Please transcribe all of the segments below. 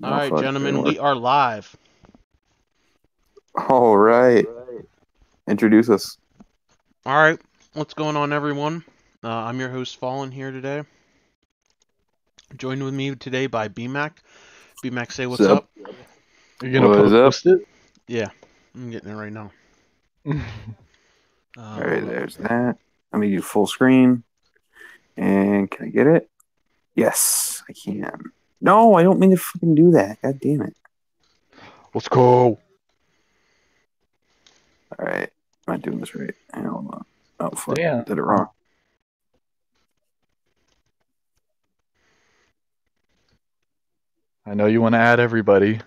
All No right, fuck. gentlemen, we are live. All right. Introduce us. All right, what's going on, everyone? I'm your host, Fallen, here today. Joined with me today by BMAC. BMAC, say what's up. You're gonna What is up? post it? Yeah, I'm getting it right now. All right, there's that. Let me do full screen. And can I get it? Yes, I can. No, I don't mean to fucking do that. God damn it. Let's go. All right. I'm not doing this right. Hold on. Oh, fuck. Damn. Did it wrong. I know you want to add everybody.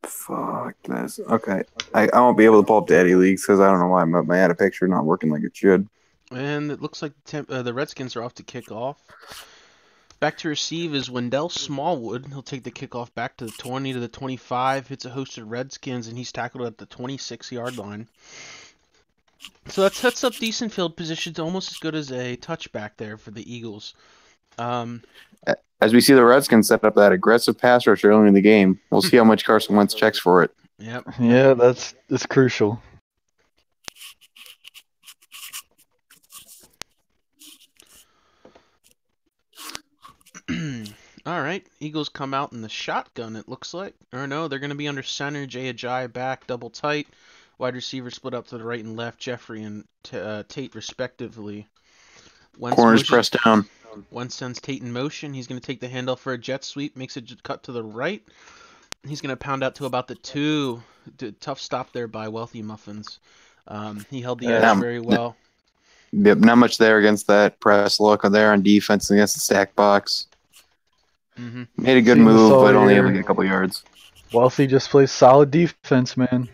Fuck this. Okay. I won't be able to pull up Daddy Leagues because I don't know why my add a picture not working like it should. And it looks like the Redskins are off to kick off. Back to receive is Wendell Smallwood. He'll take the kickoff back to the 20 to the 25. Hits a hosted Redskins, and he's tackled at the 26-yard line. So that sets up decent field positions, almost as good as a touchback there for the Eagles. As we see the Redskins set up that aggressive pass rush early in the game, we'll see how much Carson Wentz checks for it. Yep. Yeah, that's crucial. All right, Eagles come out in the shotgun, it looks like. Or no, they're going to be under center. Jay Ajayi back, double tight. Wide receiver split up to the right and left, Jeffrey and Tate respectively. Corners pressed down. Wentz sends Tate in motion. He's going to take the handoff for a jet sweep, makes a cut to the right. He's going to pound out to about the 2. Tough stop there by Wealthy Muffins. He held the edge very well. Yep, not much there against that press look there on defense against the stack box. Made a good move, but only able to get a couple yards. Wealthy just plays solid defense, man.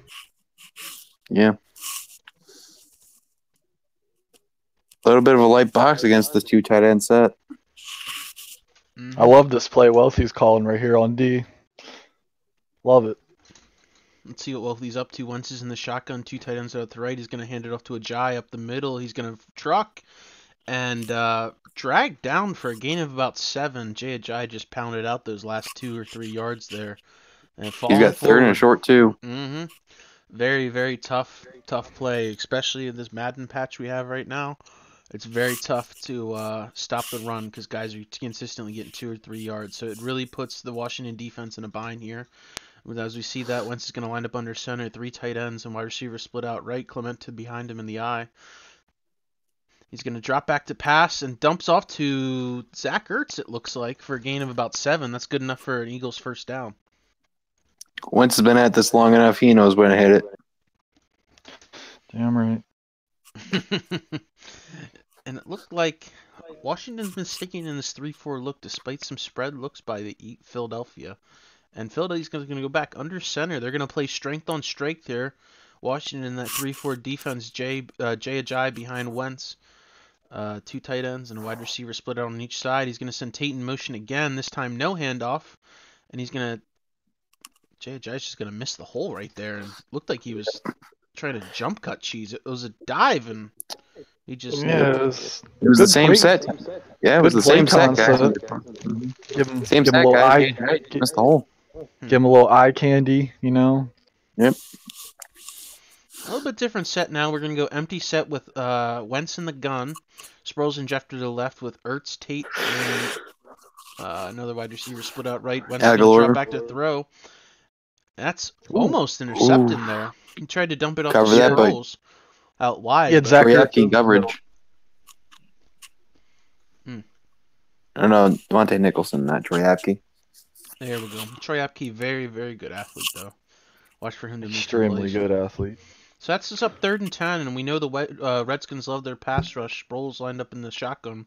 Yeah. A little bit of a light box against the 2 tight end set. I love this play Wealthy's calling right here on D. Love it. Let's see what Wealthy's up to. Wentz is in the shotgun, 2 tight ends out to the right. He's going to hand it off to Ajayi up the middle. He's going to truck and drag down for a gain of about 7. Jay Ajayi just pounded out those last 2 or 3 yards there. And he's got third and a short, too. Very, very tough play, especially in this Madden patch we have right now. It's very tough to stop the run because guys are consistently getting 2 or 3 yards. So it really puts the Washington defense in a bind here. As we see that, Wentz is going to line up under center, 3 tight ends and wide receiver split out right. Clemente behind him in the eye. He's going to drop back to pass and dumps off to Zach Ertz, it looks like, for a gain of about 7. That's good enough for an Eagles first down. Wentz has been at this long enough. He knows when to hit it. Damn right. And it looked like Washington's been sticking in this 3-4 look despite some spread looks by the Philadelphia. And Philadelphia's going to go back under center. They're going to play strength on strength here. Washington in that 3-4 defense. Jay Ajayi behind Wentz. 2 tight ends and a wide receiver split out on each side. He's going to send Tate in motion again. This time no handoff. And he's going to... Jay Ajayi's just going to miss the hole right there. And looked like he was trying to jump cut cheese. It was a dive and... He just it was the same set. Yeah, it was the same set, guys. Give him same set, guys. Missed the hole. Give him a little eye candy, you know. Yep. A little bit different set now. We're gonna go empty set with Wentz in the gun, Sproles and Jeff to the left with Ertz, Tate, and another wide receiver split out right. Wentz gonna drop back to throw. That's almost intercepted there. He tried to dump it off to Sproles. Out wide. Yeah, exactly. Coverage. I don't know, Devontae Nicholson, not Troy Apke. There we go. Troy Apke, very, very good athlete, though. Watch for him to make extremely good athlete. So that's just up 3rd and 10, and we know the Redskins love their pass rush. Sproles lined up in the shotgun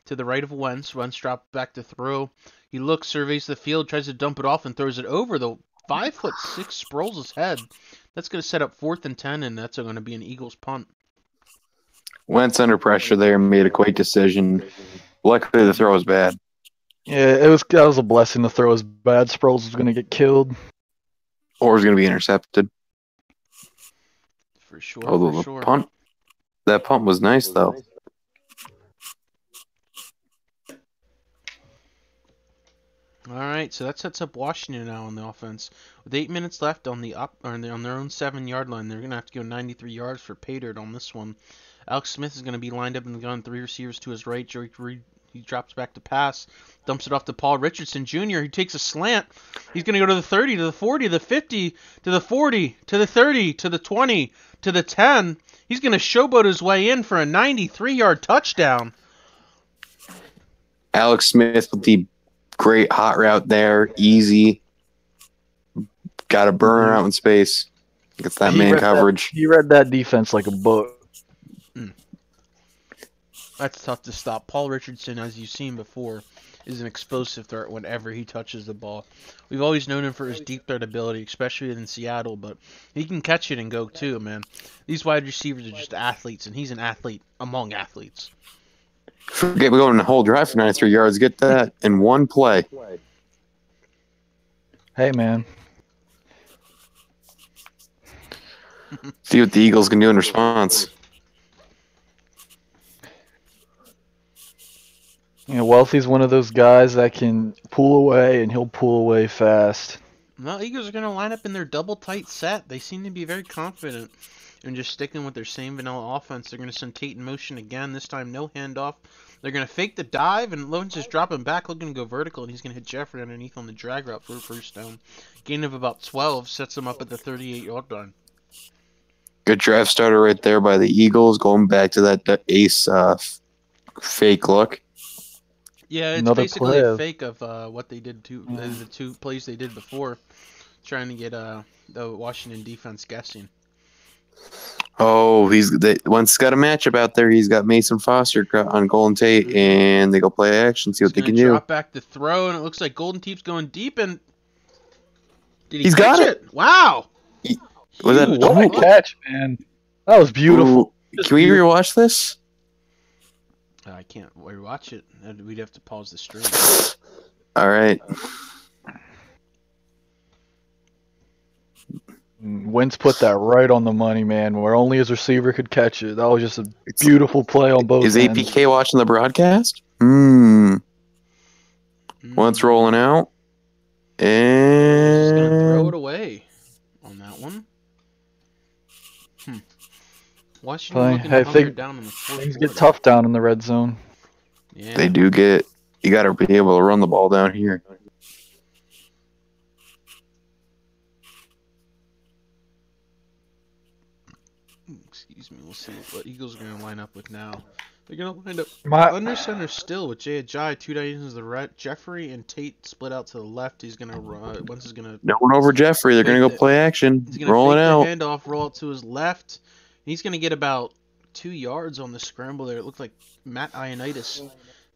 to the right of Wentz. Wentz dropped back to throw. He looks, surveys the field, tries to dump it off, and throws it over the 5'6" Sproles' head. That's going to set up 4th and 10, and that's going to be an Eagles punt. Wentz under pressure there, made a quick decision. Luckily, the throw was bad. Yeah, that was a blessing. The throw was bad. Sproles was going to get killed. Or was going to be intercepted. For sure, Although that punt was nice, though. All right, so that sets up Washington now on the offense. With 8 minutes left on on their own 7 yard line, they're gonna have to go 93 yards for pay dirt on this one. Alex Smith is gonna be lined up in the gun, 3 receivers to his right. Joey Reed, he drops back to pass, dumps it off to Paul Richardson Jr. He takes a slant. He's gonna go to the 30, to the 40, to the 50, to the 40, to the 30, to the 20, to the 10. He's gonna showboat his way in for a 93-yard touchdown. Alex Smith with the great hot route there, easy. Got a burner out in space. Gets that man coverage. He read that defense like a book. That's tough to stop. Paul Richardson, as you've seen before, is an explosive threat whenever he touches the ball. We've always known him for his deep threat ability, especially in Seattle, but he can catch it and go too, man. These wide receivers are just athletes, and he's an athlete among athletes. Forget we go on a whole drive for 93 yards. Get that in one play. Hey, man. See what the Eagles can do in response. You know, Wealthy's one of those guys that can pull away, and he'll pull away fast. Well, Eagles are going to line up in their double tight set. They seem to be very confident in just sticking with their same vanilla offense. They're going to send Tate in motion again. This time, no handoff. They're going to fake the dive, and Lawrence is dropping back, looking to go vertical, and he's going to hit Jeffrey underneath on the drag route for a first down. Gain of about 12 sets him up at the 38-yard line. Good drive starter right there by the Eagles, going back to that ace fake look. Yeah, it's Another basically play. a fake of what they did the 2 plays they did before, trying to get the Washington defense guessing. Oh, once he's got a matchup out there. He's got Mason Foster on Golden Tate, and they go play action, see what they can do. Drop back to throw, and it looks like Golden Tate's going deep, and did He's catch got it. Wow! Was that What a catch, man. That was beautiful. Ooh, can we rewatch this? I can't rewatch it. We'd have to pause the stream. All right. Wentz put that right on the money, man, where only his receiver could catch it. That was just a beautiful play on both Is ends. APK watching the broadcast? Wentz rolling out. He's gonna throw And it away on that one. Washington looking to hunker down in the fourth Things quarter. get tough down in the red zone. Yeah. they do get – you got to be able to run the ball down here. Excuse me. We'll see what Eagles are going to line up with now. They're going to line up under center still with Jay Ajayi, 2 tight ends to the right. Jeffrey and Tate split out to the left. He's going to run. Once is going to. No one over Jeffrey. They're going to go play action. He's going to Rolling out. fake the handoff, roll it to his left. He's going to get about 2 yards on the scramble there. It looked like Matt Ioannidis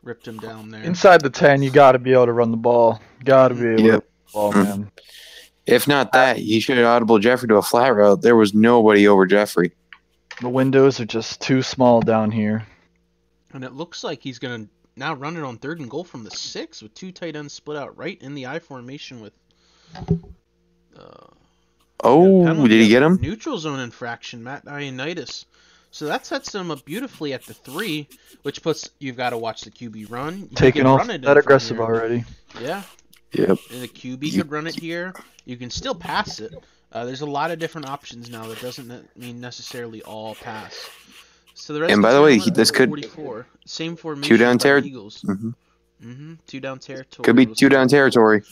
ripped him down there. Inside the 10, you got to be able to run the ball. Got to be able to run the ball, man. If not that, he should have audible Jeffrey to a flat route. There was nobody over Jeffrey. The windows are just too small down here. And it looks like he's going to now run it on 3rd and goal from the 6 with 2 tight ends split out right in the I formation with Did he get him? Neutral zone infraction, Matt Ioannidis. So that sets him up beautifully at the 3, which puts you've got to watch the QB run. Taking off that aggressive already. Yeah. Yep. And the QB could run it here. You can still pass it. There's a lot of different options now. That doesn't mean necessarily all pass. So the And by the way, Redskins this could 44. Same formation. 2 down Eagles. 2 down territory. Could be 2 down territory.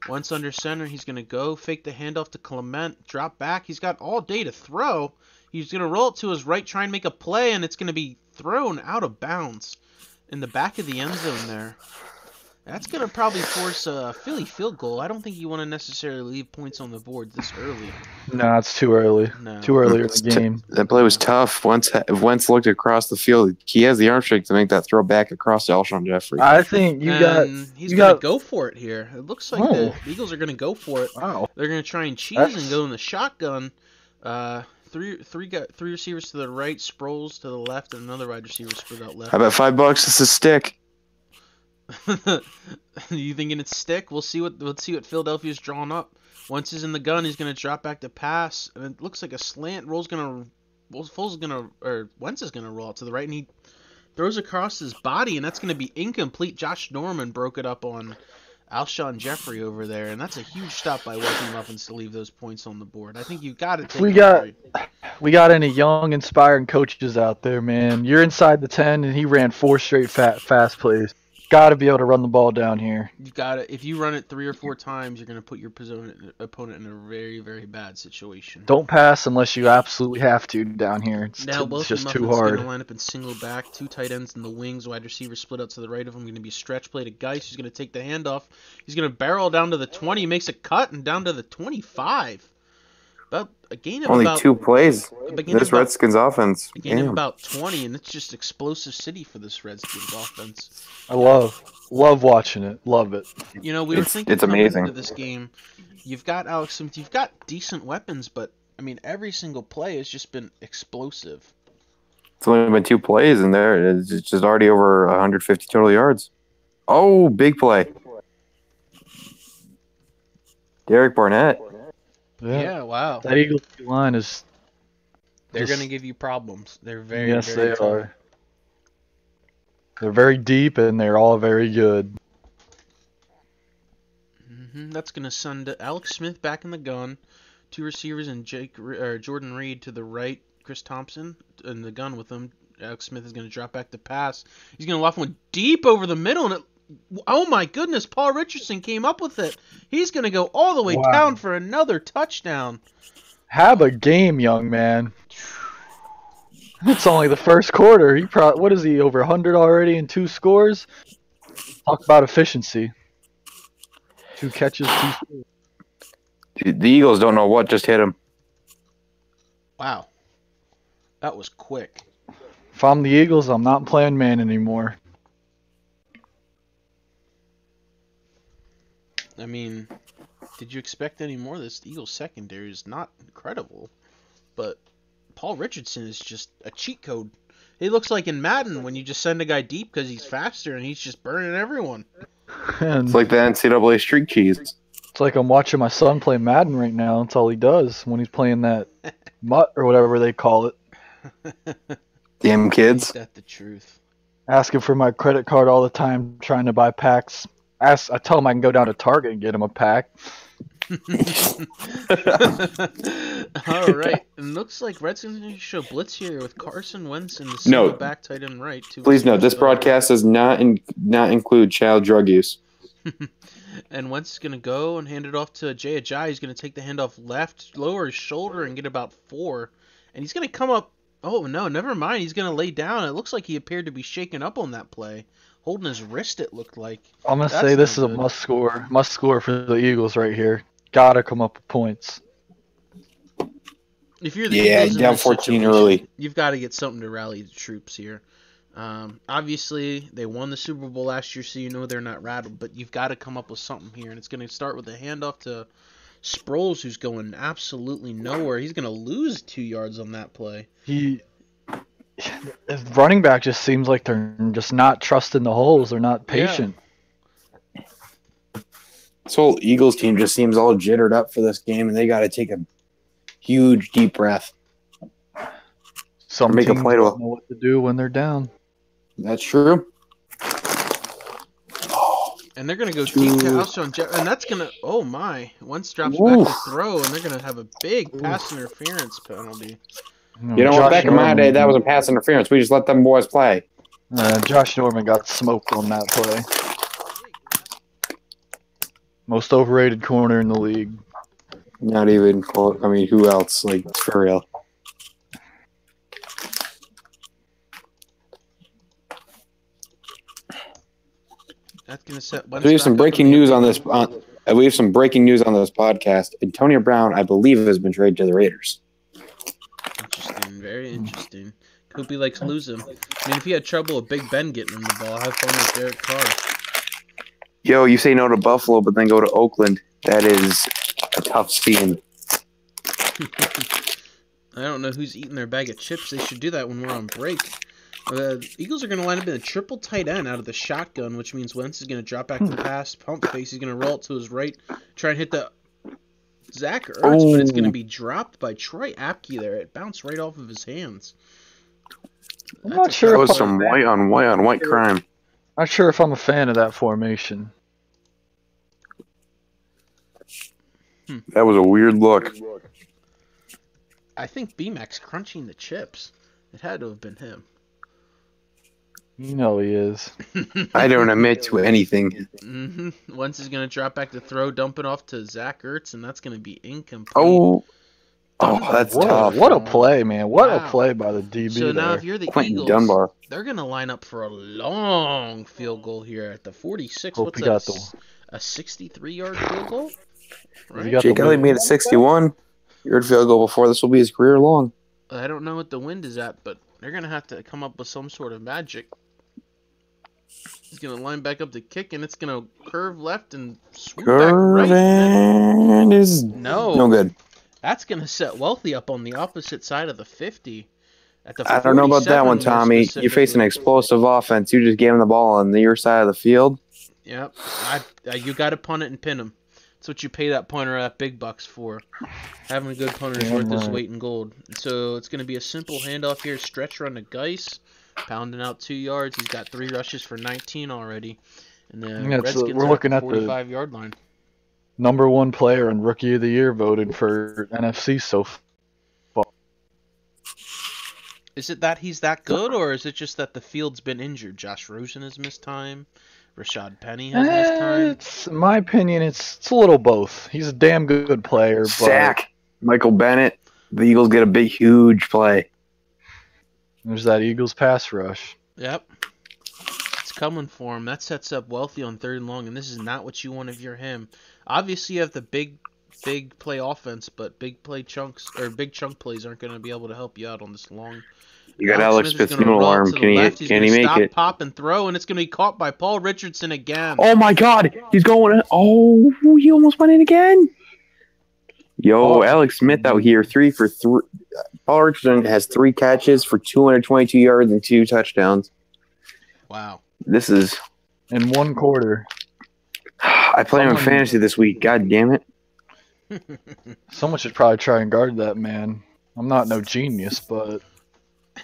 Once under center, he's going to go fake the handoff to Clement, drop back. He's got all day to throw. He's going to roll it to his right, try and make a play, and it's going to be thrown out of bounds in the back of the end zone there. That's going to probably force a Philly field goal. I don't think you want to necessarily leave points on the board this early. No, it's too early. No. Too early in the game. That play was tough. If Wentz looked across the field, he has the arm strength to make that throw back across to Alshon Jeffrey. I think he's going to go for it here. It looks like the Eagles are going to go for it. Wow. They're going to try and cheese and go in the shotgun. Three receivers to the right, Sproles to the left, and another wide receiver spread out left. How about $5? It's a stick. You thinking it's stick? We'll see what Philadelphia's drawn up. Once he's in the gun, he's gonna drop back to pass, and it looks like a slant. Wentz is gonna roll out to the right, and he throws across his body, and that's gonna be incomplete. Josh Norman broke it up on Alshon Jeffrey over there, and that's a huge stop by Wesleyan Muffins to leave those points on the board. I think you've got to If take we got any young, inspiring coaches out there, man, you're inside the 10, and he ran 4 straight fast plays. Got to be able to run the ball down here. You got to. If you run it 3 or 4 times, you're going to put your opponent in a very, very bad situation. Don't pass unless you absolutely have to down here. It's Now just too Muffins hard. going to line up in single back, 2 tight ends in the wings, wide receivers split out to the right of him. Going to be a stretch play to Geis, who's going to take the handoff. He's going to barrel down to the 20, makes a cut, and down to the 25. About a gain of Only about 2 plays. gain This of about- Redskins offense. a gain of Damn. about 20, and it's just explosive city for this Redskins offense. I love watching it. Love it. You know, we were thinking it's coming amazing. into this game, you've got Alex Smith, you've got decent weapons, but I mean, every single play has just been explosive. It's only been 2 plays, and it's just already over 150 total yards. Oh, big play. Derek Barnett. Yeah, wow. That Eagles line is. They're just- going to give you problems. They're very, Yes, very they tall. are. They're very deep and they're all very good. That's going to send Alex Smith back in the gun. 2 receivers and Jordan Reed to the right. Chris Thompson in the gun with him. Alex Smith is going to drop back to pass. He's going to loft one deep over the middle, and oh my goodness, Paul Richardson came up with it. He's going to go all the way Wow. down for another touchdown. Have a game, young man. It's only the first quarter. What is he, over 100 already in 2 scores? Talk about efficiency. 2 catches, 2 scores. The Eagles don't know what just hit him. Wow. That was quick. If I'm the Eagles, I'm not playing man anymore. I mean, did you expect any more? This Eagles secondary is not incredible, but Paul Richardson is just a cheat code. It looks like in Madden when you just send a guy deep because he's faster and he's just burning everyone. And It's like the NCAA streak cheese. it's like I'm watching my son play Madden right now. That's all he does when he's playing that mutt or whatever they call it. Damn kids. Ain't that the truth? Asking for my credit card all the time, trying to buy packs. I tell him I can go down to Target and get him a pack. All right. It looks like Redskins going to show blitz here with Carson Wentz and the single back tight end right. Please note, this broadcast does not include child drug use. And Wentz is going to go and hand it off to Jay Ajayi. He's going to take the handoff left, lower his shoulder, and get about 4. And he's going to come up. Oh, no, never mind. He's going to lay down. It looks like he appeared to be shaken up on that play. Holding his wrist, it looked like. I'm going to That's say this is not a good. must score for the Eagles right here. Gotta come up with points. If you're the Yeah, Eagles in down this 14 situation, early. you've got to get something to rally the troops here. Obviously, they won the Super Bowl last year, so you know they're not rattled. But you've got to come up with something here, and it's going to start with a handoff to Sproles, who's going absolutely nowhere. He's going to lose 2 yards on that play. His running back just seems like they're just not trusting the holes. They're not patient. This whole Eagles team just seems all jittered up for this game, and they got to take a huge deep breath. Some Make a teams play to- don't know what to do when they're down. That's true. And they're going to go deep to Alshon Jeffrey. And that's going to... Oh, my. Wentz drops back to throw, and they're going to have a big pass interference penalty. You know what? Back in my day, that was a pass interference. We just let them boys play. Josh Norman got smoked on that play. Most overrated corner in the league. Not even close. I mean, who else? Like, for real. That's going to set Wentz We have some back up breaking in the news on end this. zone. We have some breaking news on this podcast. Antonio Brown, I believe, has been traded to the Raiders. Interesting. Very interesting. Hope he likes losing. I mean, if he had trouble with Big Ben getting him the ball, have fun with Derek Carr. Yo, you say no to Buffalo, but then go to Oakland. That is a tough scene. I don't know who's eating their bag of chips. They should do that when we're on break. Eagles are going to line up in a triple tight end out of the shotgun, which means Wentz is going to drop back to pass, pump face. He's going to roll it to his right, try and hit the Zach Ertz, but it's going to be dropped by Troy Apke there. It bounced right off of his hands. I'm not sure. That if was I'm some white on white crime. not sure if I'm a fan of that formation. That was a weird look. I think B-Mac's crunching the chips. It had to have been him. You know he is. I don't admit to anything. Once he's going to drop back to throw, dump it off to Zach Ertz, and that's going to be incomplete. Oh, that's tough. What a play, man. What Wow. a play by the DB So now there. if you're the Quentin Eagles, Dunbar. they're going to line up for a long field goal here at the 46. Hope What's he that, got the- a 63-yard field goal? Right? got Jake the Elliott win. made it 61. Yard field goal before. This will be his career long. I don't know what the wind is at, but they're going to have to come up with some sort of magic. He's going to line back up to kick, and it's going to curve left and swoop back right. And is No good. That's going to set Wealthy up on the opposite side of the 50. At the I don't know about that 47 one, more Tommy. You're facing an specifically. explosive offense. You just gave him the ball on your side of the field. Yep. You got to punt it and pin him. That's what you pay that punter that big bucks for. Having a good punter is worth his weight in gold. So it's going to be a simple handoff here. Stretch run to Geis. Pounding out 2 yards. He's got 3 rushes for 19 already. And the Redskins we're are looking at the at the 45-yard line. #1 player and Rookie of the Year voted for NFC so far. Is it that he's that good, or is it just that the field's been injured? Josh Rosen has missed time. Rashad Penny has missed time. It's, in my opinion, it's a little both. He's a damn good player. But Sack. Michael Bennett. The Eagles get a big, huge play. there's that Eagles pass rush. Yep. It's coming for him. That sets up Wealthy on 3rd and long, and this is not what you want if you're him. Obviously, you have the big play offense, but big chunk plays aren't going to be able to help you out on this long. You got Alex Smith is gonna Fitzgerald roll out arm. to the Can left. he He's gonna make stop, it? pop, and throw, and it's going to be caught by Paul Richardson again. Oh my God! He's going. Oh, he almost went in again. Yo, Alex Smith out here, 3 for 3. Paul Richardson has 3 catches for 222 yards and 2 touchdowns. Wow. This is. In 1 quarter. I play him in fantasy this week. God damn it! Someone should probably try and guard that man. I'm not no genius, but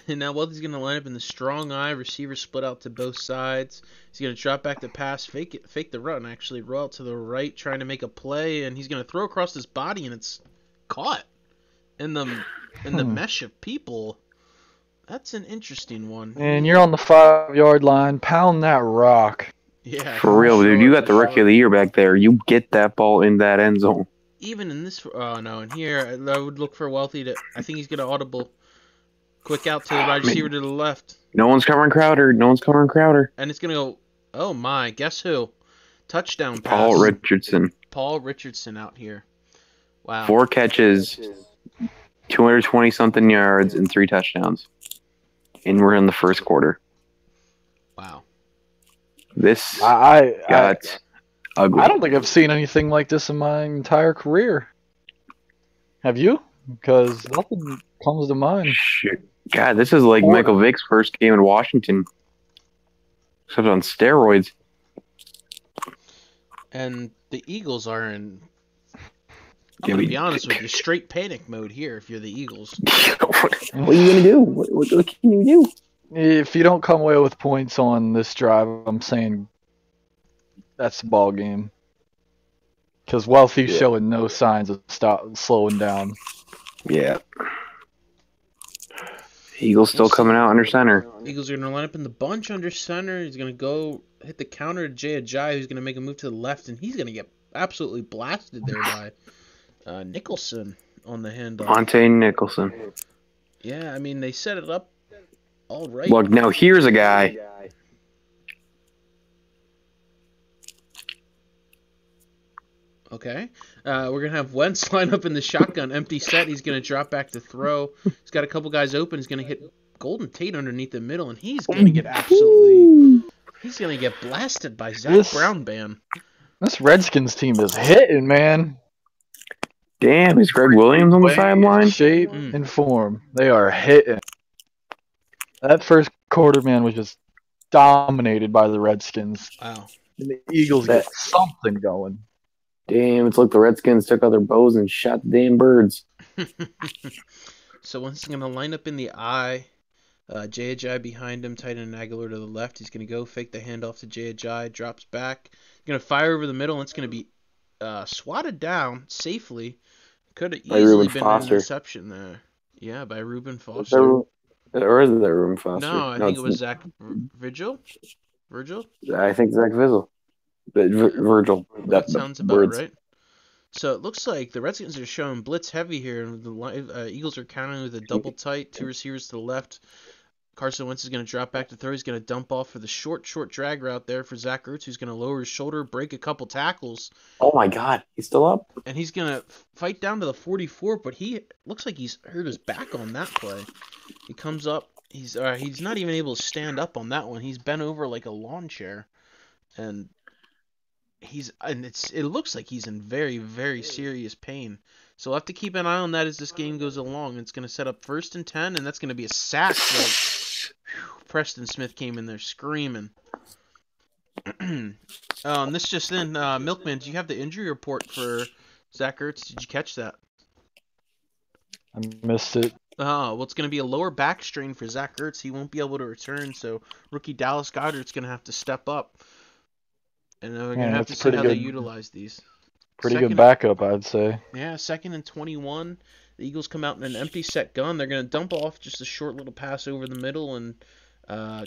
And now Wealthy's going to line up in the strong eye. Receiver split out to both sides. He's going to drop back the pass, fake the run, actually. Roll out to the right, trying to make a play. And he's going to throw across his body, and it's caught in the mesh of people. That's an interesting one. and you're on the 5-yard line. Pound that rock. Yeah. For real, dude. You got the Sure. rookie of the year back there. You get that ball in that end zone. Even in this, oh no, in here, I would look for Wealthy to, I think he's going to audible. Quick out to the wide receiver to the left. No one's covering Crowder. And it's going to go, oh my, guess who? Touchdown pass. Paul Richardson. Paul Richardson out here. Wow. 4 catches, 220-something yards, and 3 touchdowns. And we're in the first quarter. Wow. This I got ugly. don't think I've seen anything like this in my entire career. Have you? Because nothing comes to mind. Shit. God, this is like Michael Vick's first game in Washington. Except on steroids. And the Eagles are in, I'm Yeah, going to we- be honest with you, straight panic mode here if you're the Eagles. What are you going to do? What can you do? If you don't come away with points on this drive, I'm saying that's the ball game. Because Wealthy's showing no signs of slowing down. Yeah. Eagles still coming out under center. Eagles are going to line up in the bunch under center. He's going to go hit the counter to Jay Ajayi, who's going to make a move to the left, and he's going to get absolutely blasted there by Nicholson on the handoff. Monte Nicholson. Yeah, I mean, they set it up all right. Look, now here's a guy. Okay. We're going to have Wentz line up in the shotgun, empty set. He's going to drop back to throw. He's got a couple guys open. He's going to hit Golden Tate underneath the middle, and he's going to get he's going to get blasted by Zach Brown Band. This Redskins team is hitting, man. Damn, is Greg Williams on the sideline? Shape and form. They are hitting. That first quarter, man, was just dominated by the Redskins. Wow. And the Eagles got something going. Damn, it's like the Redskins took out their bows and shot the damn birds. So once he's going to line up in the eye, Jay Ajayi behind him, tight end Aguilar to the left. He's going to go fake the handoff to Jay Ajayi, drops back. He's going to fire over the middle, and it's going to be swatted down safely. Could have By easily Reuben been an Foster. interception there. Yeah, by Reuben Foster. Or is it Reuben Foster? No, I think it was Zach Vigil. Virgil? I think Zach Vizzle. Virgil. That sounds The about words. right. So it looks like the Redskins are showing blitz heavy here, and the Eagles are countering with a double tight, 2 receivers to the left. Carson Wentz is going to drop back to throw. He's going to dump off for the short drag route there for Zach Ertz, who's going to lower his shoulder, break a couple tackles. Oh my God, he's still up. And he's going to fight down to the 44, but he looks like he's hurt his back on that play. He comes up. He's not even able to stand up on that one. He's bent over like a lawn chair, and it looks like he's in very, very serious pain. So we'll have to keep an eye on that as this game goes along. It's going to set up 1st and 10, and that's going to be a sack. So, Preston Smith came in there screaming. This just in, Milkman, do you have the injury report for Zach Ertz? Did you catch that? I missed it. Well, it's going to be a lower back strain for Zach Ertz. He won't be able to return, so rookie Dallas Goedert's going to have to step up. And we're going to have to see how they utilize these. Pretty good backup, I'd say. Yeah, 2nd and 21. The Eagles come out in an empty set gun. They're going to dump off just a short little pass over the middle, and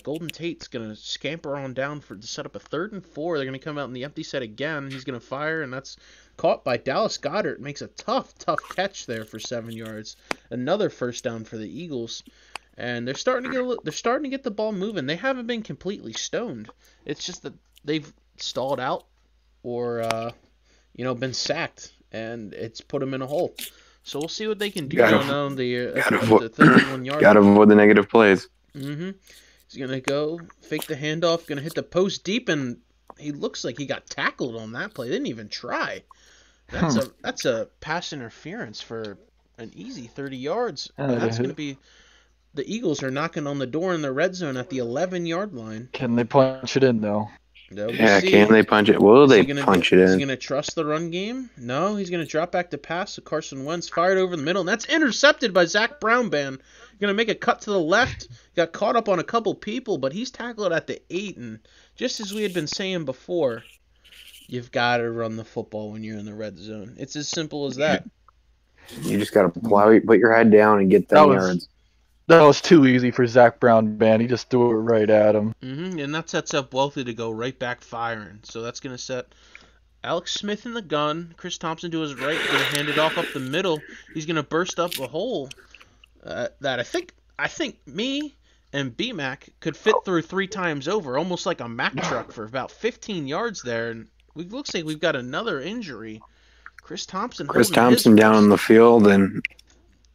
Golden Tate's going to scamper on down to set up a 3rd and 4. They're going to come out in the empty set again. He's going to fire, and that's caught by Dallas Goedert. Makes a tough catch there for 7 yards. Another first down for the Eagles. And they're starting to get the ball moving. They haven't been completely stoned. It's just that they've stalled out or been sacked, and it's put them in a hole. So we'll see what they can do on the 31-yard. Got to avoid the negative plays. Mm-hmm. He's going to go fake the handoff, going to hit the post deep, and he looks like he got tackled on that play. They didn't even try. That's a pass interference for an easy 30 yards. And that's going to be the Eagles are knocking on the door in the red zone at the 11-yard line. Can they punch it in, though? We'll see. Can they punch it? Will they punch it in? Is he going to trust the run game? No, he's going to drop back to pass. So Carson Wentz fired over the middle, and that's intercepted by Zach Brownband. Going to make a cut to the left. Got caught up on a couple people, but he's tackled at the 8. And just as we had been saying before, you've got to run the football when you're in the red zone. It's as simple as that. You just got to put your head down and get 10 yards. That was too easy for Zach Brownband. He just threw it right at him. Mm-hmm. And that sets up Wealthy to go right back firing. So that's going to set Alex Smith in the gun. Chris Thompson to his right. Going to hand it off up the middle. He's going to burst up a hole that I think me and B-Mac could fit through 3 times over, almost like a Mack truck for about 15 yards there. And it looks like we've got another injury. Chris Thompson down on the field, and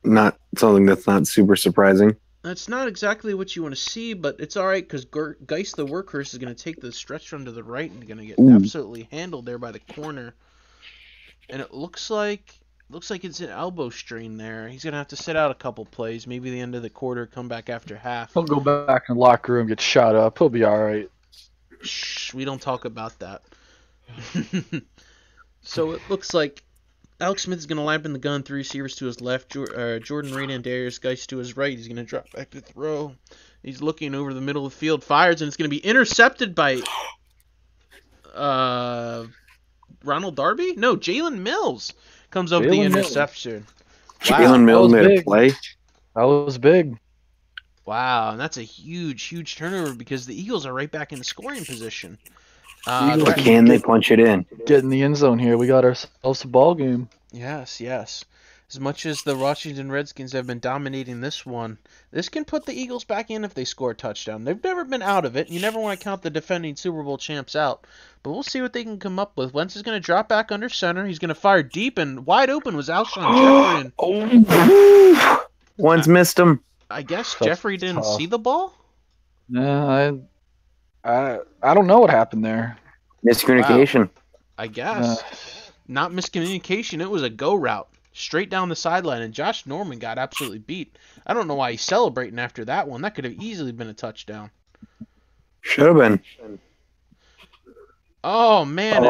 not something that's not super surprising. That's not exactly what you want to see, but it's all right because Geist the workhorse is going to take the stretch run to the right and going to get absolutely handled there by the corner. And it looks like it's an elbow strain there. He's going to have to sit out a couple plays, maybe the end of the quarter, come back after half. He'll go back in the locker room, get shot up. He'll be all right. Shh, we don't talk about that. So it looks like Alex Smith is going to line up in the gun, 3 receivers to his left. Jordan Reed and Darius Geist to his right. He's going to drop back to throw. He's looking over the middle of the field, fires, and it's going to be intercepted by Ronald Darby? No, Jalen Mills comes up with the interception. Wow. Jalen Mills made a play. That was big. Wow, and that's a huge turnover because the Eagles are right back in the scoring position. But can they punch it in? Get in the end zone here. We got ourselves a ball game. Yes. As much as the Washington Redskins have been dominating this one, this can put the Eagles back in if they score a touchdown. They've never been out of it. You never want to count the defending Super Bowl champs out. But we'll see what they can come up with. Wentz is going to drop back under center. He's going to fire deep, and wide open was Alshon Jeffrey. One's missed him. I guess Jeffrey didn't see the ball? No, I don't know what happened there. Miscommunication. Wow. I guess. Not miscommunication. It was a go route. Straight down the sideline, and Josh Norman got absolutely beat. I don't know why he's celebrating after that one. That could have easily been a touchdown. Should have been. Oh, man.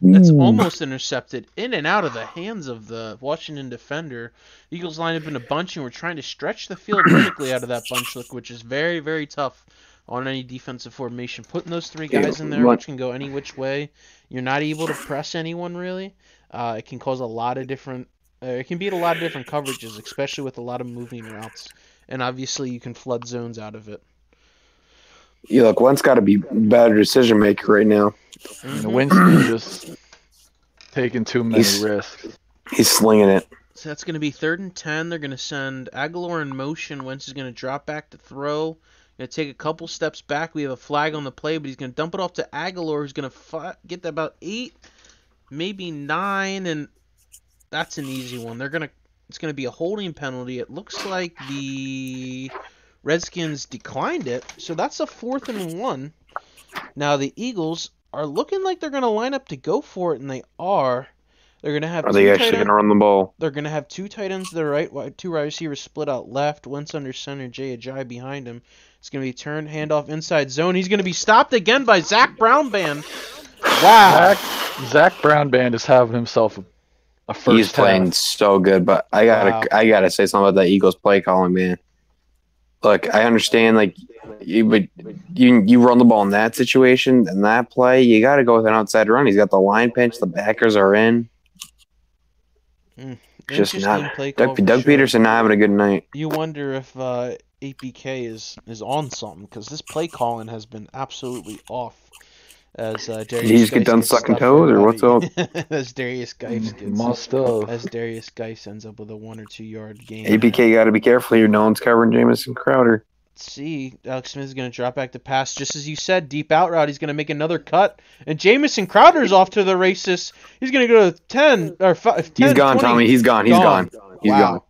That's almost intercepted. In and out of the hands of the Washington defender. Eagles line up in a bunch, and we're trying to stretch the field vertically out of that bunch look, which is very, very tough on any defensive formation. Putting those three guys in there, which can go any which way, you're not able to press anyone really. It can cause a lot of different. It can beat a lot of different coverages, especially with a lot of moving routes. And obviously, you can flood zones out of it. Yeah, look, Wentz got to be better decision maker right now. And Winston's just taking too many risks. He's slinging it. So that's going to be 3rd and 10. They're going to send Aguilar in motion. Wentz is going to drop back to throw. Going to take a couple steps back. We have a flag on the play, but he's going to dump it off to Aguilar, who's going to get to about 8, maybe 9, and that's an easy one. It's going to be a holding penalty. It looks like the Redskins declined it, so that's a 4th and 1. Now the Eagles are looking like they're going to line up to go for it, and they are. They're going to have. Are they actually going to run the ball? They're going to have 2 tight ends to the right, 2 wide receivers split out left. Wentz under center, Jay Ajayi behind him. It's going to be turned, handoff inside zone. He's going to be stopped again by Zach Brownband. Wow. Zach Brownband is having himself a first. He's playing so good, but I gotta say something about that Eagles play calling, man. Look, I understand, like, you run the ball in that situation and that play, you got to go with an outside run. He's got the line pinch, the backers are in. Just not. Doug Peterson not having a good night. You wonder if APK is on something, because this play calling has been absolutely off. As Darius Did he just get done sucking toes, or what's up? As Darius Geis ends up with a 1 or 2 yard gain. APK got to be careful here. No one's covering Jamison Crowder. Let's see. Alex Smith is going to drop back to pass. Just as you said, deep out route. He's going to make another cut. And Jamison Crowder's off to the races. He's going to go to 10 or 5. 10, he's gone, 20. Tommy. He's gone. He's gone. He's gone.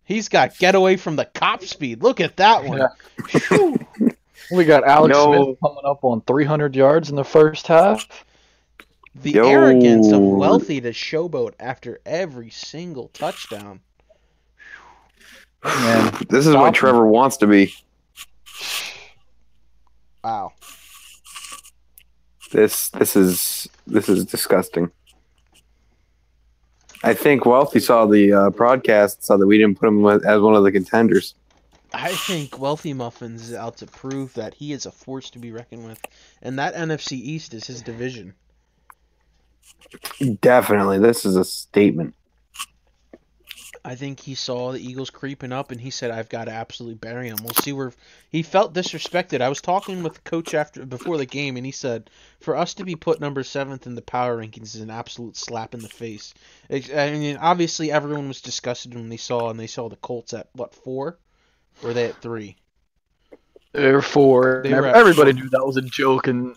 He's got get away from the cop speed. Look at that one. Yeah. We got Alex Smith coming up on 300 yards in the first half. The arrogance of Wealthy to showboat after every single touchdown. Man, this is what Trevor wants to be. Wow. This is disgusting. I think Wealthy saw the broadcast, saw that we didn't put him as one of the contenders. I think Wealthy Muffins is out to prove that he is a force to be reckoned with, and that NFC East is his division. Definitely, this is a statement. I think he saw the Eagles creeping up, and he said, "I've got to absolutely bury him." We'll see where he felt disrespected. I was talking with the coach before the game, and he said, "For us to be put number 7th in the power rankings is an absolute slap in the face." I mean, obviously, everyone was disgusted when they saw the Colts at what, 4? Or were they at 3? They were 4. Everybody knew that was a joke, and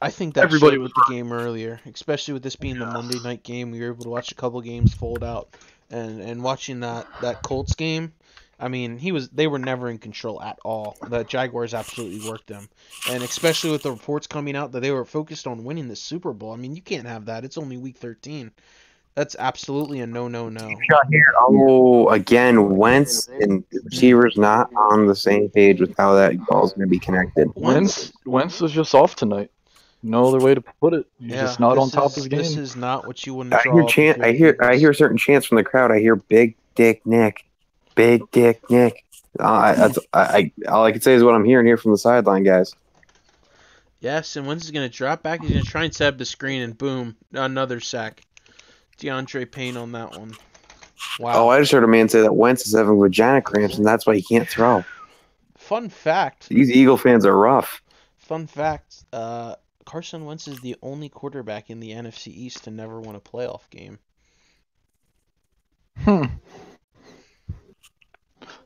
I think that everybody was the game earlier, especially with this being the Monday night game. We were able to watch a couple games fold out, and watching that Colts game. I mean, they were never in control at all. The Jaguars absolutely worked them, and especially with the reports coming out that they were focused on winning the Super Bowl. I mean, you can't have that. It's only week 13. That's absolutely a no. Again, Wentz and receivers not on the same page with how that ball's going to be connected. Wentz was just off tonight. No other way to put it. He's just not on top of his game. This is not what you want to draw. I hear certain chants from the crowd. I hear Big Dick Nick. Big Dick Nick. All I can say is what I'm hearing here from the sideline, guys. Yes, and Wentz is going to drop back. He's going to try and set up the screen, and boom, another sack. DeAndre Payne on that one. Wow. Oh, I just heard a man say that Wentz is having vagina cramps, and that's why he can't throw. Fun fact. These Eagle fans are rough. Fun fact. Carson Wentz is the only quarterback in the NFC East to never win a playoff game.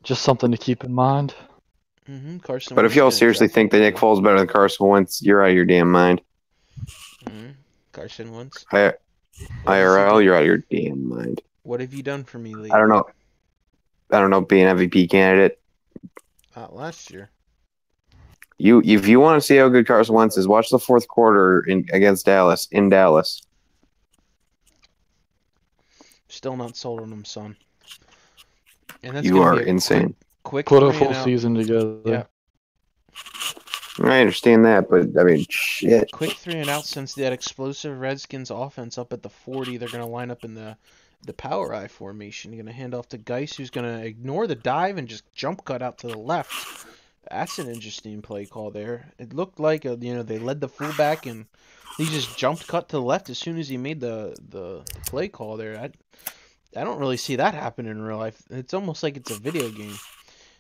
Just something to keep in mind. Carson. But if y'all seriously think that Nick Foles is better than Carson Wentz, you're out of your damn mind. Carson Wentz. IRL, you're out of your damn mind. What have you done for me lately? I don't know. Being an MVP candidate. Not last year. If you want to see how good Carson Wentz is, watch the fourth quarter against Dallas in Dallas. Still not sold on him, son. And that's you are insane. Quick put a full season together. Yeah. I understand that, but I mean, shit. Quick 3 and out since that explosive Redskins offense up at the 40. They're going to line up in the power I formation. You're going to hand off to Geis, who's going to ignore the dive and just jump cut out to the left. That's an interesting play call there. It looked like they led the fullback and he just jumped cut to the left as soon as he made the play call there. I don't really see that happen in real life. It's almost like it's a video game.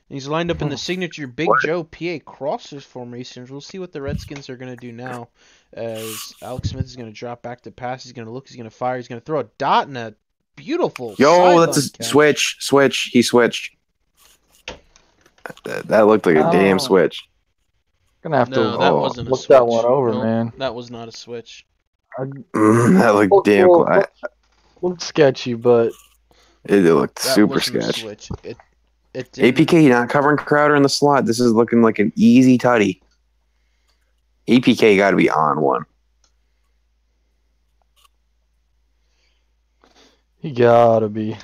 He's lined up in the signature Big Joe PA Crossers formations. We'll see what the Redskins are going to do now. As Alex Smith is going to drop back to pass. He's going to look. He's going to fire. He's going to throw a dot and a beautiful That's a catch. Switch. He switched. That looked like a damn switch. Gonna have to that wasn't a look switch. that one over, Nope, man. That was not a switch. That looked damn cool. Looked sketchy, but it looked That super wasn't a sketch. switch. It didn't. APK not covering Crowder in the slot. This is looking like an easy tutty. APK got to be on one. he gotta be.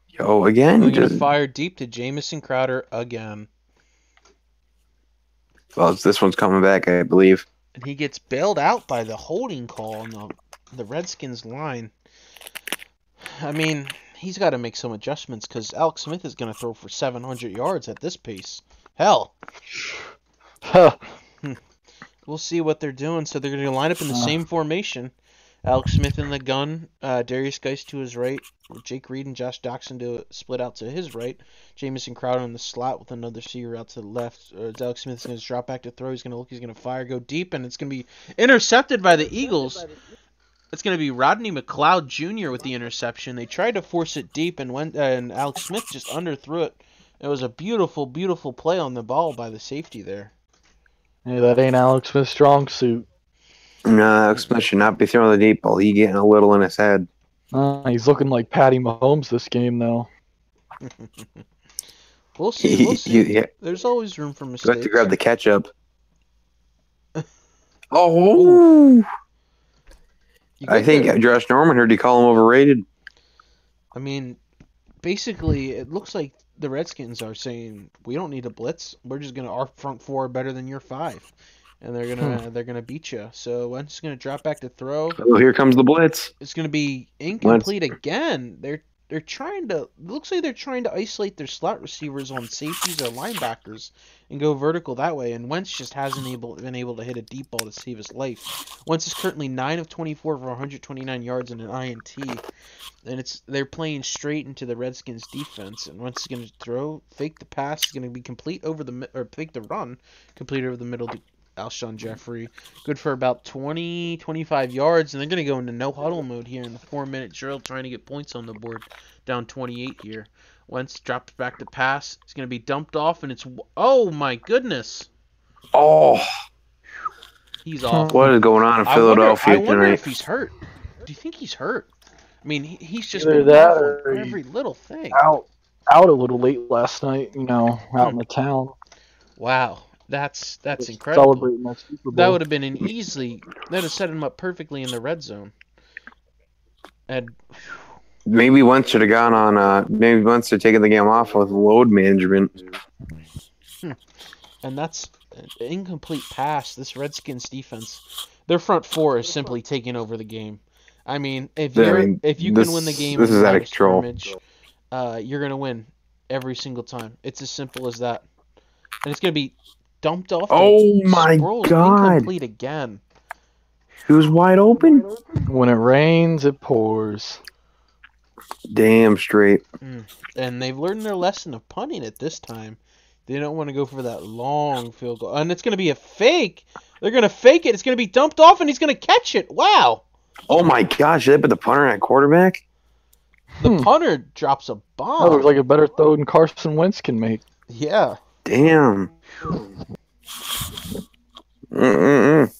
Yo, again. We're going to fire deep to Jamison Crowder again. Well, this one's coming back, I believe. And he gets bailed out by the holding call on the Redskins line. I mean, he's got to make some adjustments because Alex Smith is going to throw for 700 yards at this pace. Hell. We'll see what they're doing. So they're going to line up in the same formation. Alex Smith in the gun, Darius Geist to his right, Jake Reed and Josh Doxson to split out to his right, Jamison Crowder in the slot with another receiver out to the left. Alex Smith's going to drop back to throw. He's going to look. He's going to fire, go deep, and it's going to be intercepted by the Eagles. It's going to be Rodney McLeod Jr. with the interception. They tried to force it deep, and Alex Smith just underthrew it. It was a beautiful, beautiful play on the ball by the safety there. Hey, that ain't Alex Smith's strong suit. No, Alex Smith should not be throwing the deep ball. He getting a little in his head. He's looking like Patty Mahomes this game, though. We'll see. We'll see. Yeah. There's always room for You mistakes. have to grab the ketchup. Oh! I think Josh Norman heard you call him overrated. I mean, basically, it looks like the Redskins are saying we don't need a blitz. We're just gonna our front four are better than your five, and they're gonna beat you. So Wentz is gonna drop back to throw. Oh, here comes the blitz. It's gonna be incomplete again. They're trying to. It looks like they're trying to isolate their slot receivers on safeties or linebackers and go vertical that way. And Wentz just hasn't been able to hit a deep ball to save his life. Wentz is currently 9 of 24 for 129 yards and an INT. And they're playing straight into the Redskins defense. And Wentz is going to throw, fake the pass. Is going to be complete fake the run, complete over the middle to Alshon Jeffrey. Good for about 20, 25 yards. And they're going to go into no huddle mode here in the 4-minute drill, trying to get points on the board. Down 28 here. Wentz drops back to pass. It's going to be dumped off, and it's... Oh, my goodness. Oh. He's off. What is going on in Philadelphia I wonder tonight? if he's hurt. Do you think he's hurt? I mean, he's just Either been that off or on every little thing. Out a little late last night, out in the town. Wow. That's Just incredible. Celebrating that Super Bowl. That would have been that would have set him up perfectly in the red zone. And Maybe Wentz should have gone on. Maybe Wentz should have taken the game off with load management. And that's an incomplete pass. This Redskins defense, their front four is simply taking over the game. I mean, if you can win the game, this in is out of line of control. scrimmage, you're gonna win every single time. It's as simple as that. And it's gonna be dumped off. Oh my Sproles God. Incomplete again. He was wide open. When it rains, it pours. Damn straight. And they've learned their lesson of punting it this time. They don't want to go for that long field goal. And it's going to be a fake. They're going to fake it. It's going to be dumped off, and he's going to catch it. Wow. Oh my gosh! Did they put the punter at quarterback? The punter drops a bomb. That looks like a better throw than Carson Wentz can make. Yeah. Damn. And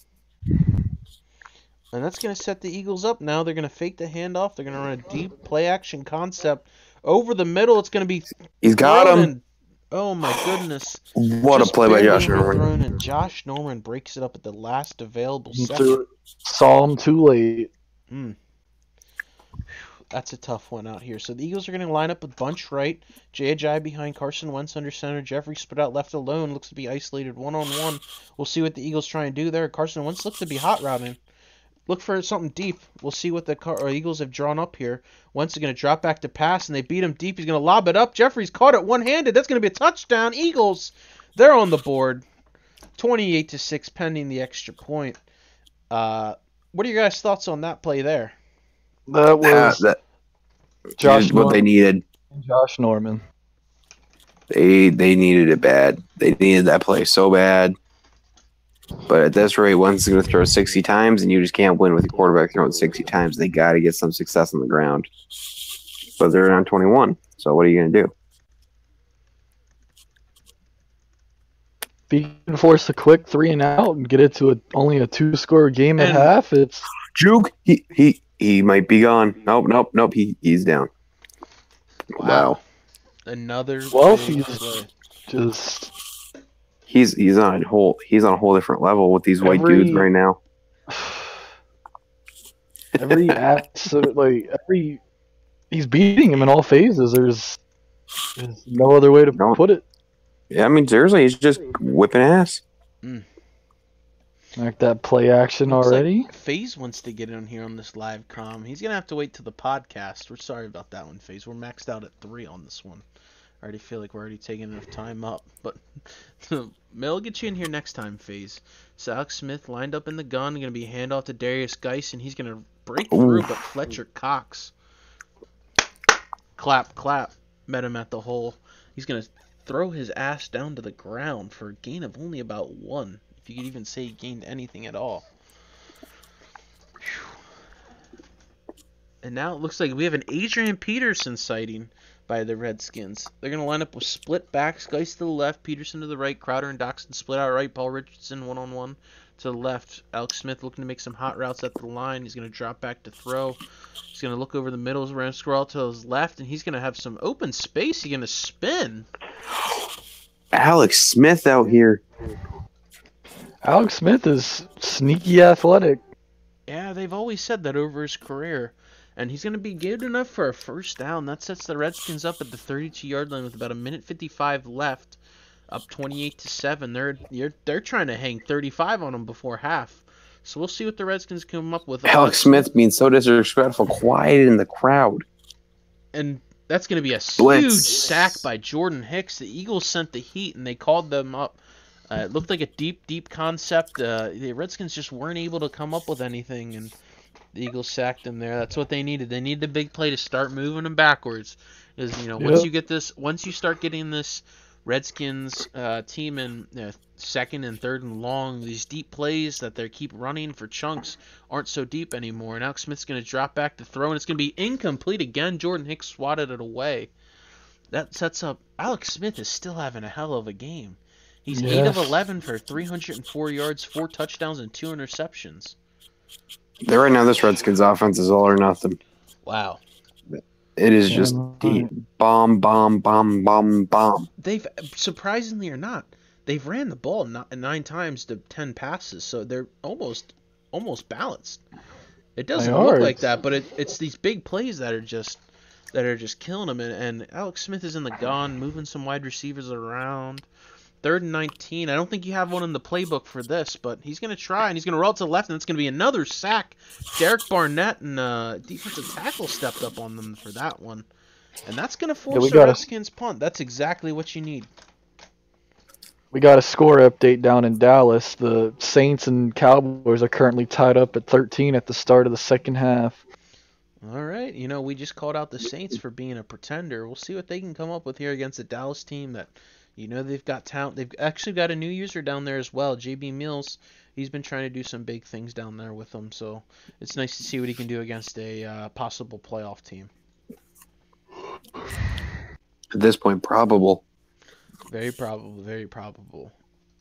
that's going to set the Eagles up now. They're going to fake the handoff. They're going to run a deep play action concept. Over the middle, it's going to be... He's got him. And, oh, my goodness. What Just a play by barely Josh Norman. overthrown, and Josh Norman breaks it up at the last available second. Saw him too late. That's a tough one out here. So the Eagles are going to line up with bunch right. J.J. behind Carson Wentz under center. Jeffrey split out left alone. Looks to be isolated one-on-one. We'll see what the Eagles try and do there. Carson Wentz looks to be hot routing. Look for something deep. We'll see what the Eagles have drawn up here. Wentz is going to drop back to pass, and they beat him deep. He's going to lob it up. Jeffries caught it one-handed. That's going to be a touchdown. Eagles, they're on the board. 28-6 pending the extra point. What are your guys' thoughts on that play there? That was Josh what they needed. Josh Norman. They needed it bad. They needed that play so bad. But at this rate, Wentz is going to throw 60 times, and you just can't win with a quarterback throwing 60 times. They got to get some success on the ground. But they're on 21, so what are you going to do? If you can force a quick 3 and out and get it to only a 2-score game at half, it's Juke. He might be gone. Nope. He's down. Wow. Another. Well, he's just. He's on a whole different level with these white dudes right now. He's beating him in all phases. There's no other way to put it. Yeah, I mean seriously, he's just whipping ass. Like that play action already. Like FaZe wants to get in here on this live comm. He's gonna have to wait till the podcast. We're sorry about that one, FaZe. We're maxed out at 3 on this one. I already feel like we're already taking enough time up, but I'll get you in here next time, FaZe. So Alex Smith lined up in the gun, going to be a handoff to Darius Geis, and he's going to break through, but Fletcher Cox. Clap, met him at the hole. He's going to throw his ass down to the ground for a gain of only about 1, if you could even say he gained anything at all. And now it looks like we have an Adrian Peterson sighting by the Redskins. They're going to line up with split backs, Geis to the left, Peterson to the right, Crowder and Doxson split out right, Paul Richardson one-on-one to the left. Alex Smith looking to make some hot routes at the line. He's going to drop back to throw. He's going to look over the middle. We're going to scroll to his left, and he's going to have some open space. He's going to spin. Alex Smith out here. Alex Smith is sneaky athletic. Yeah, they've always said that over his career. And he's going to be good enough for a first down. That sets the Redskins up at the 32-yard line with about 1:55 left, up 28-7. They're trying to hang 35 on them before half. So we'll see what the Redskins come up with. Alex Smith being so disrespectful, quiet in the crowd. And that's going to be a huge sack by Jordan Hicks. The Eagles sent the heat, and they called them up. It looked like a deep concept. The Redskins just weren't able to come up with anything, and the Eagles sacked him there. That's what they needed. They need the big play to start moving them backwards. Once you start getting this Redskins team in second and third and long, these deep plays that they keep running for chunks aren't so deep anymore. And Alex Smith's going to drop back to throw, and it's going to be incomplete again. Jordan Hicks swatted it away. That sets up. Alex Smith is still having a hell of a game. He's 8 of 11 for 304 yards, 4 touchdowns, and 2 interceptions. Right now, this Redskins offense is all or nothing. Wow. It is just deep. Bomb. They've, surprisingly or not, they've ran the ball 9 times to 10 passes, so they're almost balanced. It doesn't look like that, but it's these big plays that are just killing them. And Alex Smith is in the gun, moving some wide receivers around. 3rd and 19. I don't think you have one in the playbook for this, but he's going to try, and he's going to roll to the left, and it's going to be another sack. Derek Barnett and defensive tackle stepped up on them for that one. And that's going to force the Redskins punt. That's exactly what you need. We got a score update down in Dallas. The Saints and Cowboys are currently tied up at 13 at the start of the second half. All right. We just called out the Saints for being a pretender. We'll see what they can come up with here against a Dallas team that they've got talent. They've actually got a new user down there as well, JB Mills. He's been trying to do some big things down there with them, so it's nice to see what he can do against a possible playoff team. At this point, probable. Very probable.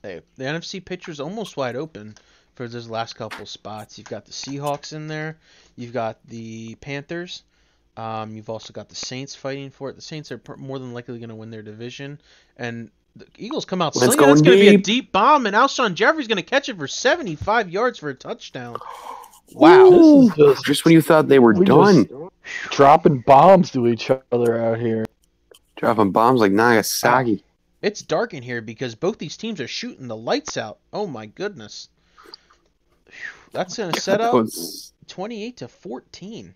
Hey, the NFC picture's almost wide open for those last couple spots. You've got the Seahawks in there. You've got the Panthers. You've also got the Saints fighting for it. The Saints are more than likely going to win their division. And the Eagles come out slinging. That's going to be a deep bomb, and Alshon Jeffrey's going to catch it for 75 yards for a touchdown. Wow. Ooh, this is just when you thought they were done. Dropping bombs to each other out here. Dropping bombs like Nagasaki. It's dark in here because both these teams are shooting the lights out. Oh, my goodness. That's going to set That up was 28-14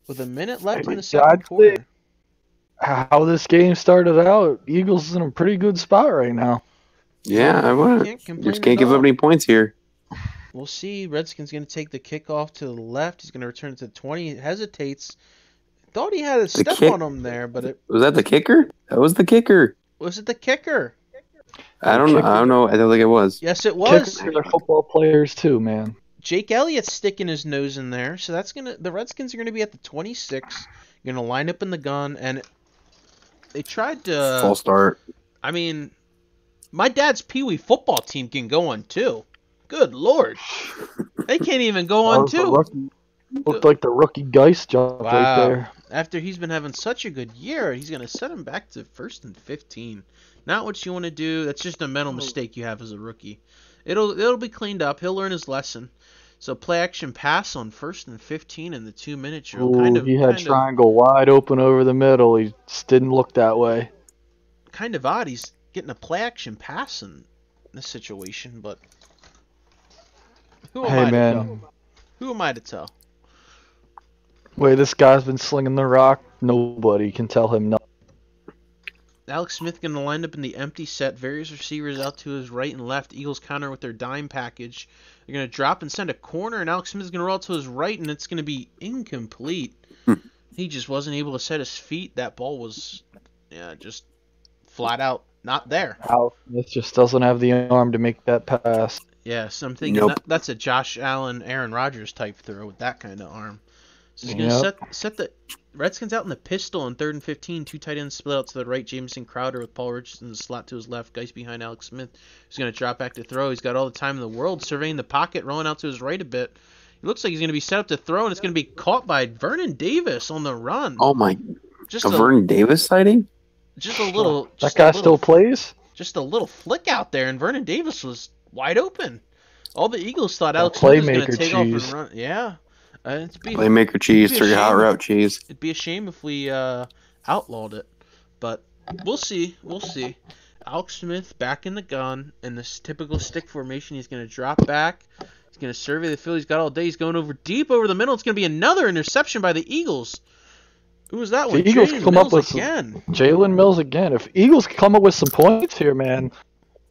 with a minute left in the I'd second say quarter. how this game started out, Eagles is in a pretty good spot right now. yeah. I You wouldn't. can't You complain just can't at give up all. any points here. We'll see. Redskins going to take the kickoff to the left. He's going to return it to 20. He hesitates. Thought he had a step kick- on him there, but it Was that the kicker? That was the kicker. was it the kicker? I don't know. I don't know. I don't think it was. Yes, it was. Kickers are football players too, man. Jake Elliott's sticking his nose in there, so that's the Redskins are gonna be at the 26. Gonna line up in the gun, and they tried to. False start. I mean, my dad's Pee Wee football team can go on two. Good lord, they can't even go on two. Looked like the rookie Geist jump right Wow. there. After he's been having such a good year, he's gonna set him back to 1st and 15. Not what you want to do. That's just a mental mistake you have as a rookie. It'll be cleaned up. He'll learn his lesson. So play action pass on 1st and 15 in the 2-minute drill. Ooh, he had triangle wide open over the middle. He just didn't look that way. Kind of odd. He's getting a play action pass in this situation, but who am I to tell? Way this guy's been slinging the rock, nobody can tell him nothing. Alex Smith going to line up in the empty set. Various receivers out to his right and left. Eagles counter with their dime package. They're going to drop and send a corner, and Alex Smith is going to roll to his right, and it's going to be incomplete. He just wasn't able to set his feet. That ball was just flat out not there. Alex Smith just doesn't have the arm to make that pass. Yeah, so I'm thinking Nope. that's a Josh Allen, Aaron Rodgers type throw with that kind of arm. So he's going to set the Redskins out in the pistol on 3rd and 15. Two tight ends split out to the right. Jameson Crowder with Paul Richardson in the slot to his left. Geist behind Alex Smith. He's going to drop back to throw. He's got all the time in the world, surveying the pocket, rolling out to his right a bit. He looks like he's going to be set up to throw, and it's going to be caught by Vernon Davis on the run. Oh my! Just A Vernon Davis sighting? Just a little. That guy still plays? Just a little flick out there, and Vernon Davis was wide open. All the Eagles thought Alex Smith was going to take off and run. Yeah. Playmaker cheese, turkey hot route cheese. It'd be a shame if we outlawed it, but we'll see. We'll see. Alex Smith back in the gun in this typical stick formation. He's going to drop back. He's going to survey the field. He's got all day. He's going over deep over the middle. It's going to be another interception by the Eagles. Who was that one? The Eagles come up with again. Jalen Mills again. If Eagles come up with some points here, man,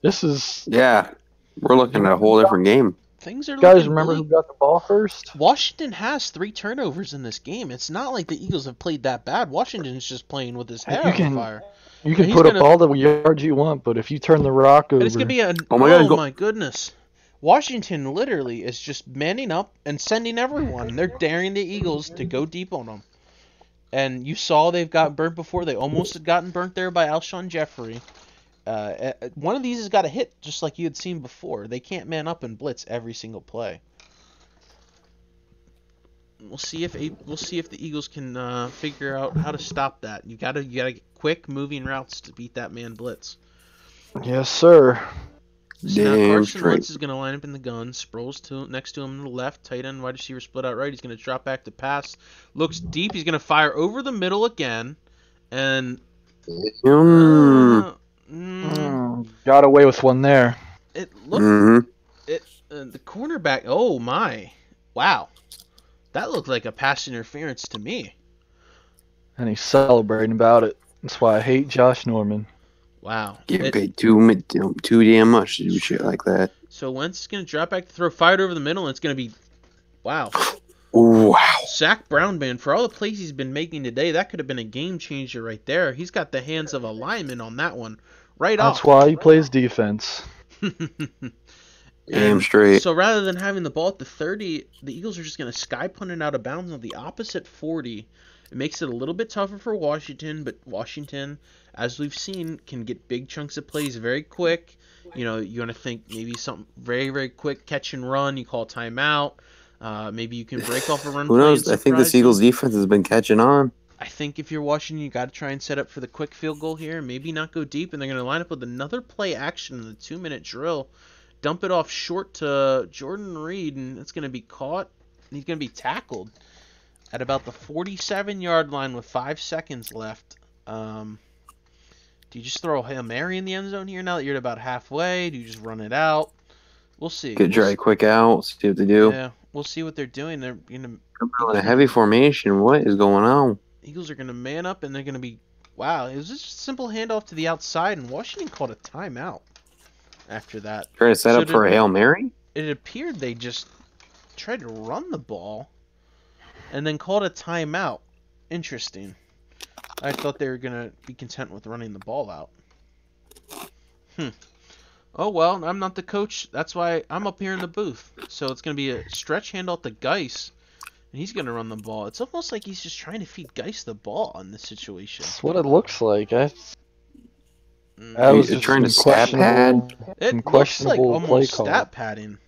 this is. Yeah, we're looking at a whole different game. Things are. Guys, remember who got the ball first? Washington has 3 turnovers in this game. It's not like the Eagles have played that bad. Washington's just playing with his hair on fire. You can put up all the yards you want, but if you turn the rock over, it's gonna be my goodness. Washington literally is just manning up and sending everyone. They're daring the Eagles to go deep on them. And you saw they've got burnt before. They almost had gotten burnt there by Alshon Jeffrey. One of these has got to hit, just like you had seen before. They can't man up and blitz every single play. We'll see if the Eagles can figure out how to stop that. You gotta get quick moving routes to beat that man blitz. Yes, sir. So now Carson Wentz is gonna line up in the gun. Sproles next to him to the left. Tight end, wide receiver split out right. He's gonna drop back to pass. Looks deep. He's gonna fire over the middle again, and got away with one there. It looked the cornerback. Oh my! Wow, that looked like a pass interference to me. And he's celebrating about it. That's why I hate Josh Norman. Wow. Get paid too damn much to do shit like that. So Wentz is gonna drop back to throw, fired over the middle, and it's gonna be wow. Wow. Zach Brownman, for all the plays he's been making today, that could have been a game changer right there. He's got the hands of a lineman on that one. That's why he plays defense. Damn straight. So rather than having the ball at the 30, the Eagles are just going to sky punt it out of bounds on the opposite 40. It makes it a little bit tougher for Washington, but Washington, as we've seen, can get big chunks of plays very quick. You know, you want to think maybe something very, very quick, catch and run, you call timeout. Maybe you can break off a run. Who knows? I think this Eagles defense has been catching on. I think if you're Washington, you got to try and set up for the quick field goal here. Maybe not go deep, and they're going to line up with another play action in the 2-minute drill. Dump it off short to Jordan Reed, and it's going to be caught. And he's going to be tackled at about the 47-yard line with 5 seconds left. Do you just throw a Hail Mary in the end zone here now that you're at about halfway? Do you just run it out? We'll see. Get dry quick out. See what they do. Yeah, we'll see what they're doing. They're In a heavy formation. What is going on? Eagles are gonna man up, and they're gonna be. Wow, it was just a simple handoff to the outside, and Washington called a timeout after that. Trying to set up for a Hail Mary? It appeared they just tried to run the ball and then called a timeout. Interesting. I thought they were going to be content with running the ball out. Oh, well, I'm not the coach. That's why I'm up here in the booth. So it's going to be a stretch handoff to Geis, and he's going to run the ball. It's almost like he's just trying to feed Geis the ball in this situation. That's what it looks like. I was just trying to stat pad? It looks like almost stat padding.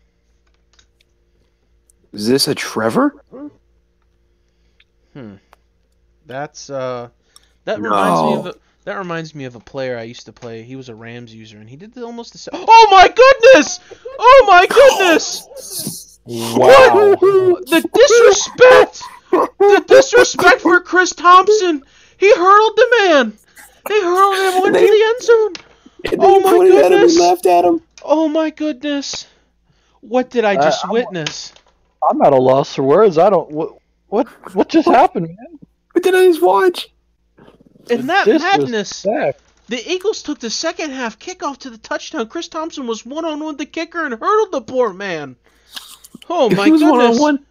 Is this a Trevor? That's that reminds me of a player I used to play. He was a Rams user, and he did almost the same. Oh my goodness! Oh my goodness! Wow! What? The disrespect! The disrespect for Chris Thompson! He hurled the man! He hurled him into the end zone! Oh my goodness! Laughed at him. Oh my goodness! What did I just witness? I'm at a loss for words. I don't. What just happened, man? What did I just watch? In that madness, the Eagles took the second half kickoff to the touchdown. Chris Thompson was one-on-one with the kicker and hurdled the poor man. Oh my goodness! One-on-one,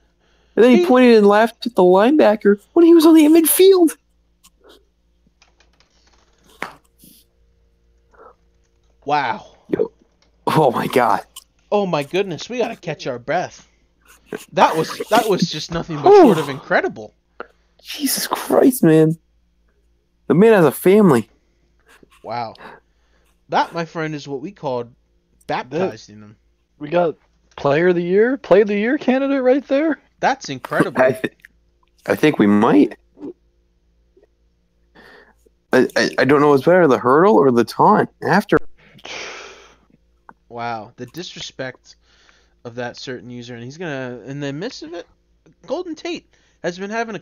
and then he pointed and laughed at the linebacker when he was on the midfield. Wow! Oh my God! Oh my goodness! We gotta catch our breath. That was just nothing but short of incredible. Jesus Christ, man! The man has a family. Wow. That, my friend, is what we called baptizing him. We got Player of the Year candidate right there. That's incredible. I think we might. I don't know what's better, the hurdle or the taunt after. Wow, the disrespect of that certain user, and he's gonna, in the midst of it, Golden Tate has been having a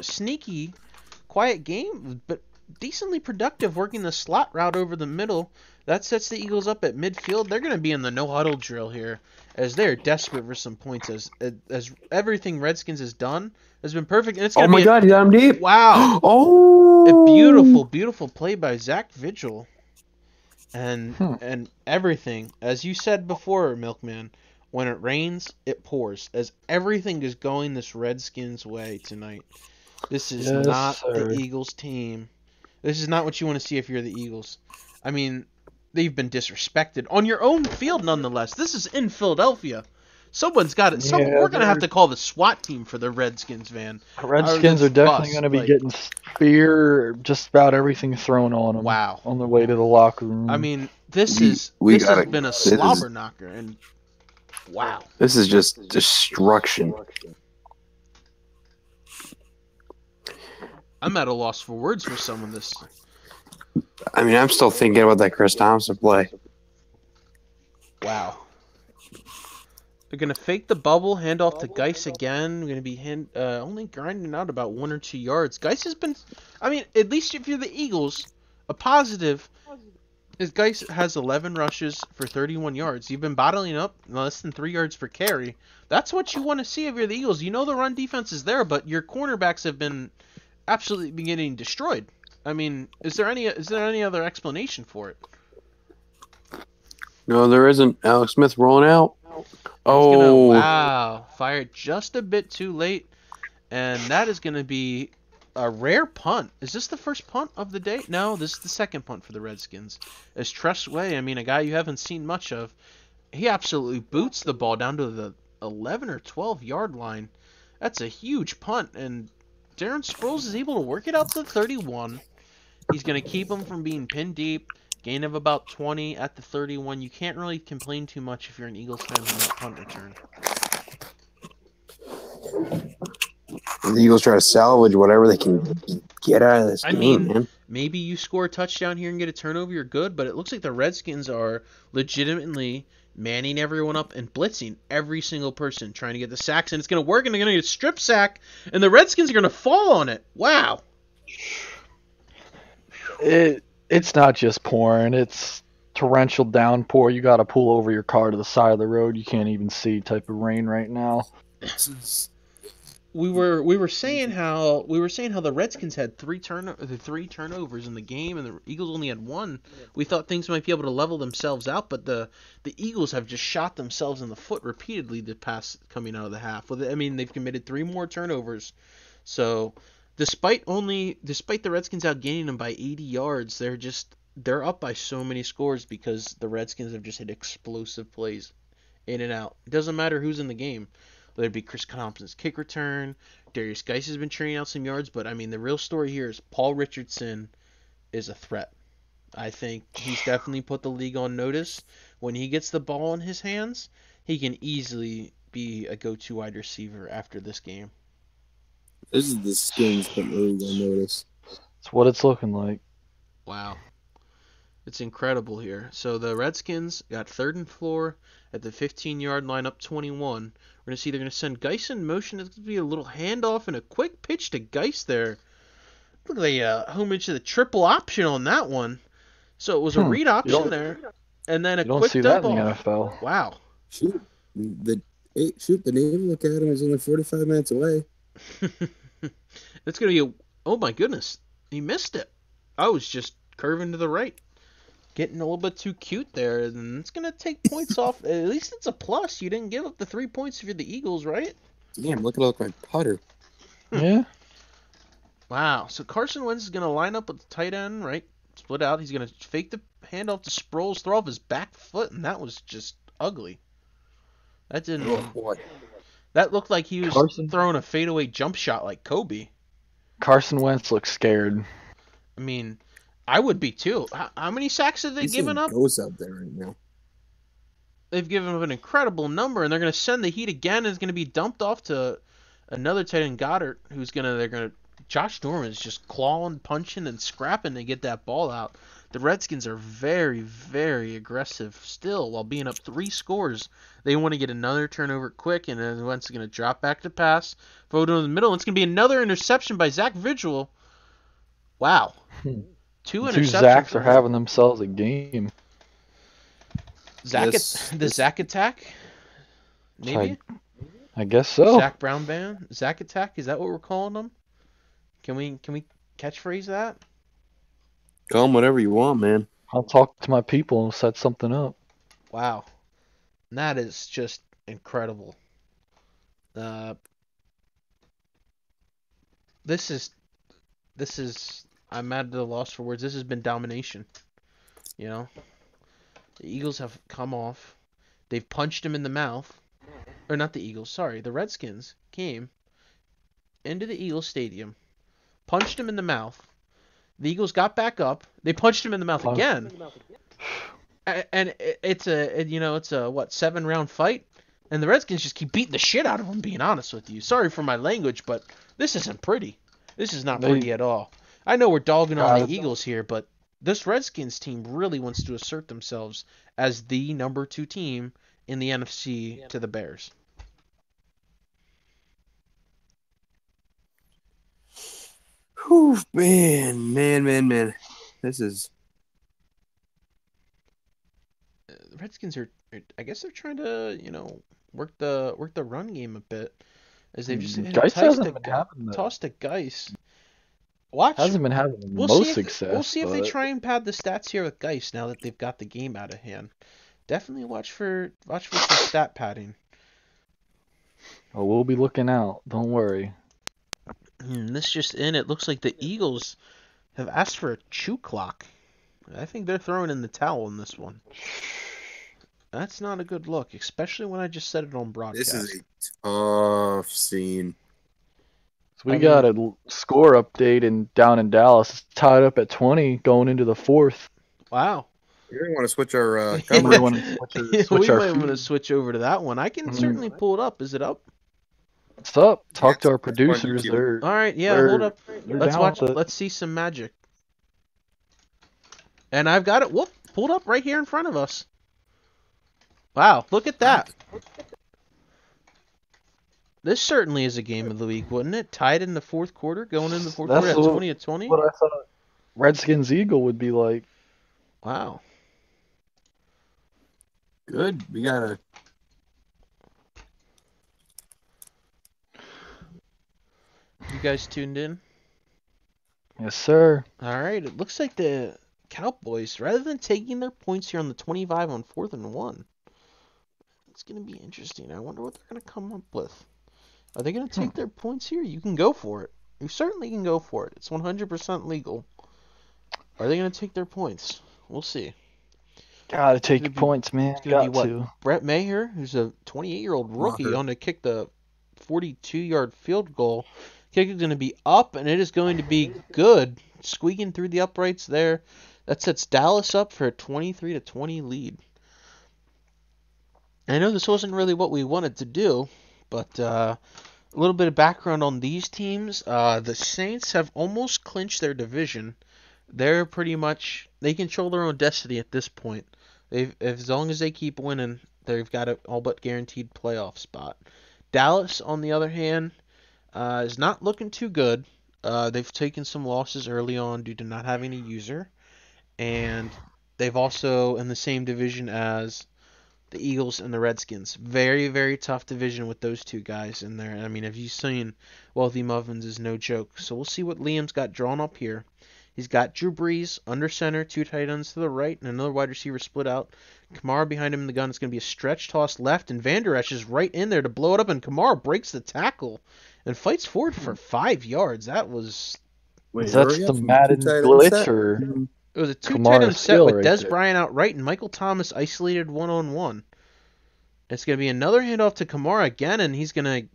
sneaky, quiet game, but decently productive, working the slot route over the middle. That sets the Eagles up at midfield. They're going to be in the no-huddle drill here, as they're desperate for some points, as everything Redskins has done has been perfect. And it's oh my God, he got him deep. Wow. Oh. A beautiful, beautiful play by Zach Vigil. And everything, as you said before, Milkman, when it rains, it pours. As everything is going this Redskins way tonight. This is not the Eagles team. This is not what you want to see if you're the Eagles. I mean, they've been disrespected on your own field nonetheless. This is in Philadelphia. Someone's got it. We're going to have to call the SWAT team for the Redskins, man. Redskins are definitely going to be getting spear, just about everything thrown on them. Wow. On their way to the locker room. I mean, this has been a slobber knocker, and wow. This is just destruction. I'm at a loss for words for some of this. I mean, I'm still thinking about that Chris Thompson play. Wow. They're going to fake the bubble, hand off to Geis again. We're going to be only grinding out about 1 or 2 yards. Geis has been, I mean, at least if you're the Eagles, a positive is Geis has 11 rushes for 31 yards. You've been bottling up less than 3 yards per carry. That's what you want to see if you're the Eagles. You know the run defense is there, but your cornerbacks have been absolutely getting destroyed. I mean, is there any other explanation for it? No, there isn't. Alex Smith rolling out. Wow, fired just a bit too late, and that is going to be a rare punt. Is this the first punt of the day? No, this is the second punt for the Redskins. As Tressway, I mean, a guy you haven't seen much of, he absolutely boots the ball down to the 11 or 12 yard line. That's a huge punt, and Darren Sproles is able to work it out to the 31. He's going to keep him from being pinned deep. Gain of about 20 at the 31. You can't really complain too much if you're an Eagles fan on that punt return. The Eagles try to salvage whatever they can get out of this game, man. Maybe you score a touchdown here and get a turnover, you're good, but it looks like the Redskins are legitimately manning everyone up and blitzing every single person, trying to get the sacks, and it's going to work, and they're going to get a strip sack, and the Redskins are going to fall on it. Wow. It's not just porn. It's torrential downpour. You got to pull over your car to the side of the road. You can't even see type of rain right now. We were saying how the Redskins had three turnovers in the game, and the Eagles only had one. We thought things might be able to level themselves out, but the Eagles have just shot themselves in the foot repeatedly the past coming out of the half. Well, I mean, they've committed 3 more turnovers, so despite the Redskins outgaining them by 80 yards, they're up by so many scores because the Redskins have just hit explosive plays in and out. It doesn't matter who's in the game. Whether it be Chris Thompson's kick return, Darius Geis has been churning out some yards, but I mean the real story here is Paul Richardson is a threat. I think he's definitely put the league on notice. When he gets the ball in his hands, he can easily be a go-to wide receiver after this game. This is the Skins putting the league on notice. That's what it's looking like. Wow. It's incredible here. So the Redskins got 3rd and 4 at the 15-yard line, up 21. We're going to see they're going to send Geis in motion. It's going to be a little handoff and a quick pitch to Geis there. Look at the homage to the triple option on that one. So it was a read option there, and then a quick dump off. You don't see that in the NFL. Wow. Shoot, the name look at him is only 45 minutes away. It's going to be oh my goodness. He missed it. I was just curving to the right. Getting a little bit too cute there, and it's going to take points off. At least it's a plus. You didn't give up the 3 points if you're the Eagles, right? Damn, look at my putter. Yeah. Wow. So Carson Wentz is going to line up with the tight end, right? Split out. He's going to fake the handoff to Sproles, throw off his back foot, and that was just ugly. That didn't. Oh, boy. That looked like he was throwing a fadeaway jump shot like Kobe. Carson Wentz looks scared. I mean, I would be too. How many sacks have they given up? Goes up there right now. They've given up an incredible number, and they're going to send the heat again. And it's going to be dumped off to another tight end, Goddard, Josh Norman's just clawing, punching, and scrapping to get that ball out. The Redskins are very, very aggressive still while being up 3 scores. They want to get another turnover quick, and then Wentz is going to drop back to pass. Photo in the middle. It's going to be another interception by Zach Vigil. Wow. 2 interceptions. 2 Zacks are having themselves a game. The Zach attack? Maybe? I guess so. Zach Brown band? Zach attack? Is that what we're calling them? Can we catchphrase that? Call them whatever you want, man. I'll talk to my people and set something up. Wow. And that is just incredible. This is I'm at a loss for words. This has been domination. You know? The Eagles have come off. They've punched him in the mouth. Or not the Eagles, sorry. The Redskins came into the Eagles Stadium, punched him in the mouth. The Eagles got back up. They punched him in the mouth again. And it's a 7-round fight. And the Redskins just keep beating the shit out of him, being honest with you. Sorry for my language, but this isn't pretty. This is not pretty at all. I know we're dogging on the Eagles here, but this Redskins team really wants to assert themselves as the number 2 team in the NFC to the Bears. Whew, man. This is... The Redskins are, I guess they're trying to, work the run game a bit. As they've just tossed to Geis. Watch. Hasn't been having most success. We'll see if they try and pad the stats here with Geis now that they've got the game out of hand. Definitely watch for some stat padding. Oh, we'll be looking out. Don't worry. This just in. It looks like the Eagles have asked for a chew clock. I think they're throwing in the towel in this one. That's not a good look, especially when I just said it on broadcast. This is a tough scene. So we got a score update down in Dallas. It's tied up at 20 going into the 4th. Wow. You're going to want to switch our we might want to switch over to that one. I can certainly pull it up. Is it up? It's up. Talk to our producers. All right, hold up. Let's watch. Let's see some magic. And I've got it. Whoop, pulled up right here in front of us. Wow, look at that. This certainly is a game of the week, wouldn't it? Tied in the 4th quarter, going into the 4th quarter at 20-20. What I thought Redskins Eagle would be like. Wow. Good. We got a. You guys tuned in? Yes, sir. All right. It looks like the Cowboys, rather than taking their points here on the 25 on 4th and 1, it's going to be interesting. I wonder what they're going to come up with. Are they going to take their points here? You can go for it. You certainly can go for it. It's 100% legal. Are they going to take their points? We'll see. Gotta take gonna your be- points, man. It's going to be Got what? to. Brett Maher, who's a 28-year-old rookie, on to kick the 42-yard field goal. Kick is going to be up, and it is going to be good. Squeaking through the uprights there. That sets Dallas up for a 23-20 lead. I know this wasn't really what we wanted to do, but a little bit of background on these teams. The Saints have almost clinched their division. They're pretty much, they control their own destiny at this point. As long as they keep winning, they've got an all but guaranteed playoff spot. Dallas, on the other hand, is not looking too good. They've taken some losses early on due to not having a user, and they've also in the same division as the Eagles and the Redskins. Very, very tough division with those two guys in there. I mean, if you've seen Wealthy Muffins is no joke. So we'll see what Liam's got drawn up here. He's got Drew Brees under center, two tight ends to the right, and another wide receiver split out. Kamara behind him in the gun. It's going to be a stretch toss left, and Van Der Esch is right in there to blow it up, and Kamara breaks the tackle and fights forward for 5 yards. That was... Is that the Madden glitch, or It was a two tight Kamara's end set skill with right Des there? Bryant out right and Michael Thomas isolated one-on-one. It's going to be another handoff to Kamara again, and he's going to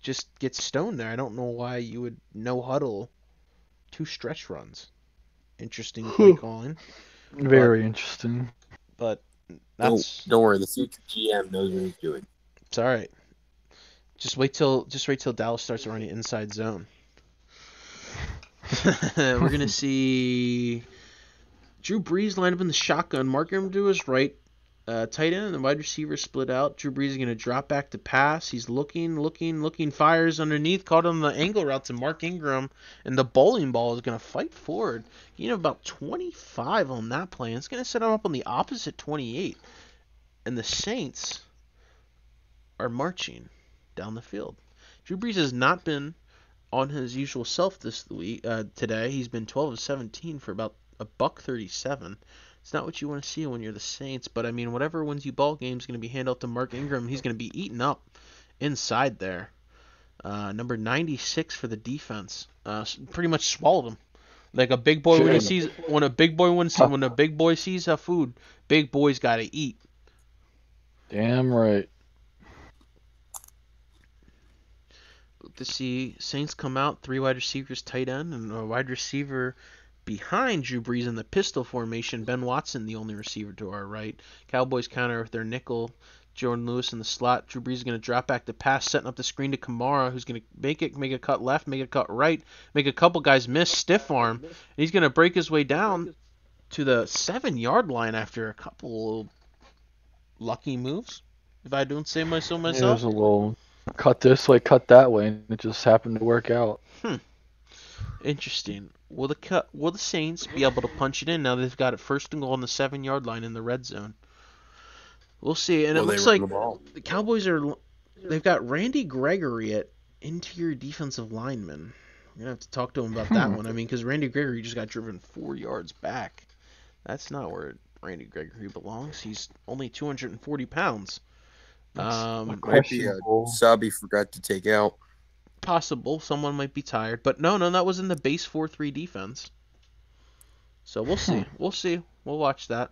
just get stoned there. I don't know why you would no huddle 2 stretch runs. Interesting play calling. Very interesting. But that's... Don't worry. The future GM knows what he's doing. It's all right. Just wait till Dallas starts running inside zone. We're going to see Drew Brees lined up in the shotgun. Mark Ingram to his right. Tight end and the wide receiver split out. Drew Brees is going to drop back to pass. He's looking, fires underneath, caught on the angle route to Mark Ingram, and the bowling ball is going to fight forward. You know, about 25 on that play, and it's going to set him up on the opposite 28. And the Saints are marching down the field. Drew Brees has not been on his usual self this week. Today, he's been 12 of 17 for about $137. It's not what you want to see when you're the Saints, but I mean, whatever wins you ball games is going to be handed off to Mark Ingram. He's going to be eaten up inside there. Number 96 for the defense. Pretty much swallowed him. Like a big boy when a big boy sees a food, big boy's got to eat. Damn right. To see Saints come out, 3 wide receivers, tight end, and a wide receiver behind Drew Brees in the pistol formation. Ben Watson, the only receiver to our right. Cowboys counter with their nickel. Jordan Lewis in the slot. Drew Brees is going to drop back to pass, setting up the screen to Kamara, who's going to make a cut left, make a cut right, make a couple guys miss, stiff arm. And he's going to break his way down to the 7-yard line after a couple lucky moves, if I don't say so myself. Yeah, there's a little cut this way, cut that way, and it just happened to work out. Interesting. Will the Saints be able to punch it in now they've got it first and goal on the 7-yard line in the red zone? We'll see. And it looks like the Cowboys they've got Randy Gregory at interior defensive lineman. We're going to have to talk to him about that one. I mean, because Randy Gregory just got driven 4 yards back. That's not where Randy Gregory belongs. He's only 240 pounds. Might be a sub he forgot to take out. Possible. Someone might be tired. But no, that was in the base 4-3 defense. So we'll see. We'll watch that.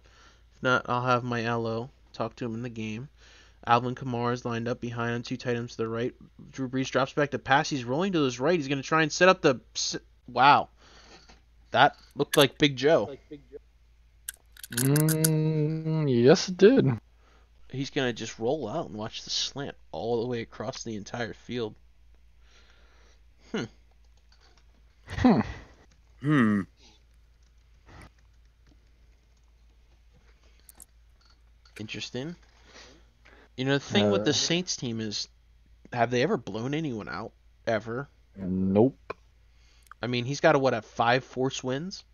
If not, I'll have my LO talk to him in the game. Alvin Kamara is lined up behind him, 2 tight ends to the right. Drew Brees drops back to pass. He's rolling to his right. He's going to try and set up the... Wow. That looked like Big Joe. Yes, it did. He's going to just roll out and watch the slant all the way across the entire field. Interesting. You know, the thing with the Saints team is, have they ever blown anyone out? Ever? Nope. I mean, he's got to, have 5 forced wins?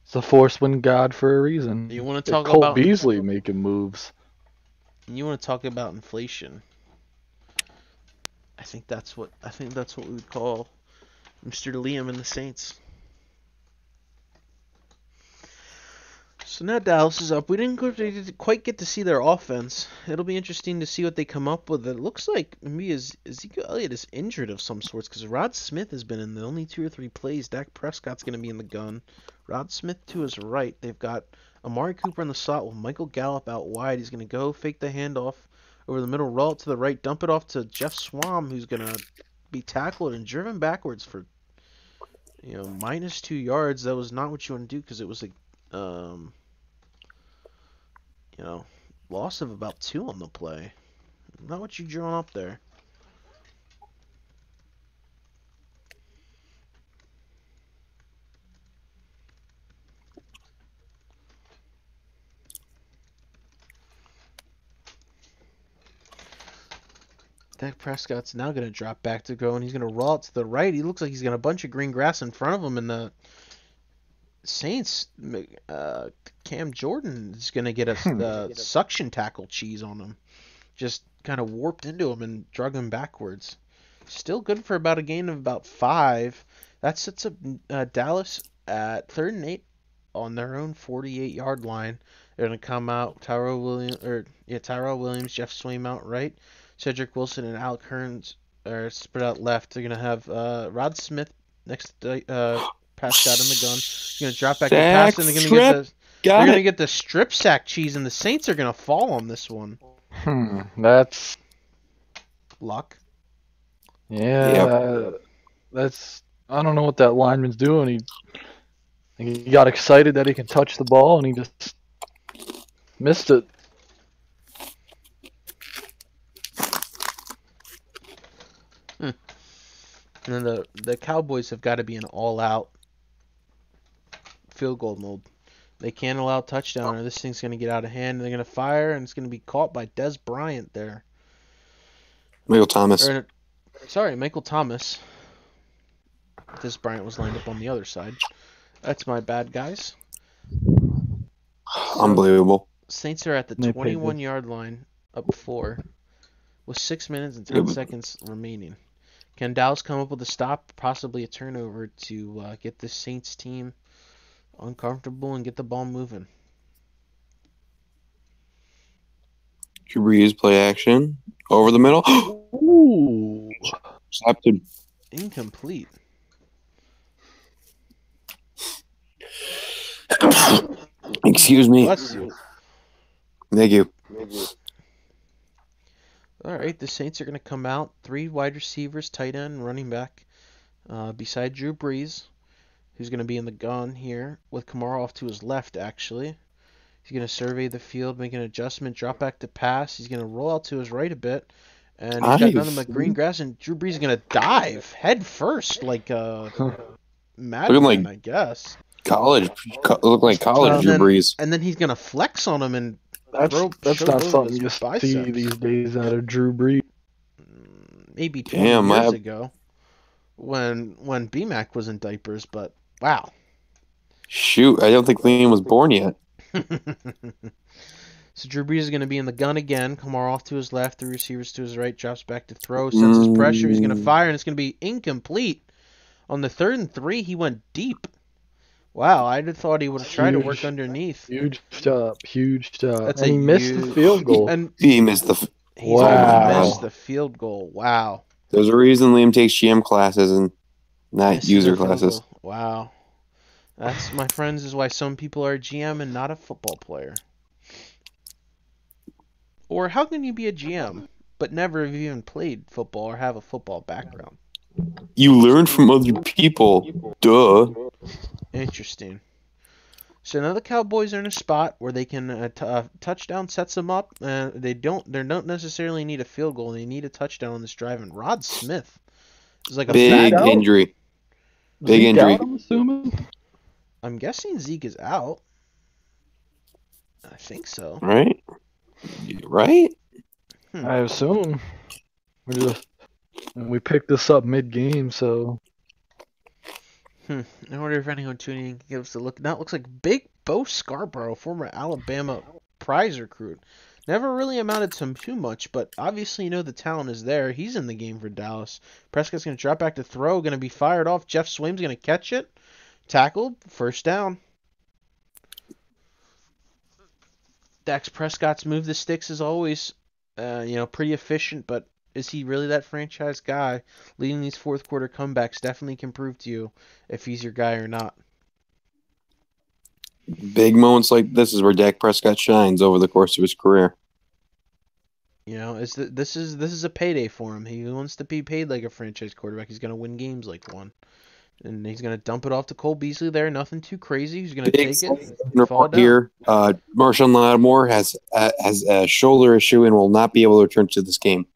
It's a force-wind god for a reason. You want to Get talk Colt about Beasley making moves. inflation? I think that's what we would call Mr. Liam and the Saints. So now Dallas is up. We didn't quite get to see their offense. It'll be interesting to see what they come up with. It looks like maybe Ezekiel Elliott is injured of some sorts because Rod Smith has been in the only 2 or 3 plays. Dak Prescott's going to be in the gun. Rod Smith to his right. They've got Amari Cooper in the slot with Michael Gallup out wide. He's going to go fake the handoff over the middle, roll it to the right, dump it off to Jeff Swam, who's going to be tackled and driven backwards for -2 yards. That was not what you want to do because it was a loss of about 2 on the play. Not what you drawn up there. Dak Prescott's now going to drop back to go, and he's going to roll it to the right. He looks like he's got a bunch of green grass in front of him, and the Saints, Cam Jordan is going to get a suction tackle cheese on him. Just kind of warped into him and drug him backwards. Still good for about a gain of about 5. That sets up Dallas at 3rd and 8 on their own 48-yard line. They're going to come out Tyrell Williams, Jeff Swaim out right, Cedric Wilson and Alec Hearns are spread out left. They're going to have Rod Smith next to Prescott in the gun. He's going to drop back and pass, and they're going to get the strip sack cheese, and the Saints are going to fall on this one. That's luck. Yeah, that's. I don't know what that lineman's doing. He got excited that he can touch the ball, and he just missed it. And then the Cowboys have got to be in all-out field goal mode. They can't allow a touchdown, or this thing's going to get out of hand. They're going to fire, and it's going to be caught by Des Bryant there. Michael Thomas. Michael Thomas. Des Bryant was lined up on the other side. That's my bad, guys. Unbelievable. Saints are at the 21-yard line, up 4, with 6 minutes and 10 seconds remaining. Can Dallas come up with a stop, possibly a turnover, to get the Saints team uncomfortable and get the ball moving? Drew Brees play action over the middle. Ooh, Accepted. Incomplete. Excuse me. Bless you. Thank you. All right, the Saints are going to come out 3 wide receivers, tight end, running back, beside Drew Brees, who's going to be in the gun here with Kamara off to his left, actually. He's going to survey the field, make an adjustment, drop back to pass. He's going to roll out to his right a bit, and he's got nothing but green grass, and Drew Brees is going to dive head first like Madden, I guess. Look like college Drew Brees. And then he's going to flex on him and that's not something you see these days out of Drew Brees. Maybe 20 years ago when B-Mac was in diapers, but wow. Shoot, I don't think Liam was born yet. So Drew Brees is going to be in the gun again. Kamara off to his left, the receivers to his right, drops back to throw, senses pressure. He's going to fire, and it's going to be incomplete. On the 3rd and 3, he went deep. Wow, I'd have thought he would have tried to work underneath. Huge job. And he missed the field goal. And he missed the missed the field goal. Wow. There's a reason Liam takes GM classes and not user classes. Wow. That's, my friends, is why some people are a GM and not a football player. Or how can you be a GM but never have even played football or have a football background? You learn from other people. Duh. Interesting. So now the Cowboys are in a spot where they can touchdown sets them up. They don't necessarily need a field goal. They need a touchdown on this drive. And Rod Smith is like a big injury. Big injury. Out, I'm assuming. I'm guessing Zeke is out. I think so. Right. I assume. We picked this up mid-game, so I wonder if anyone tuning in can give us a look. Now it looks like Big Bo Scarborough, former Alabama prize recruit. Never really amounted to too much, but obviously you know the talent is there. He's in the game for Dallas. Prescott's going to drop back to throw, going to be fired off. Jeff Swim's going to catch it. Tackled, first down. Dax Prescott's move the sticks as always, pretty efficient, but is he really that franchise guy? Leading these fourth quarter comebacks definitely can prove to you if he's your guy or not. Big moments like this is where Dak Prescott shines over the course of his career. This is a payday for him. He wants to be paid like a franchise quarterback. He's gonna win games like one, and he's gonna dump it off to Cole Beasley there. Nothing too crazy. He's gonna take it. And fall down. Here, Marshawn Lattimore has a shoulder issue and will not be able to return to this game.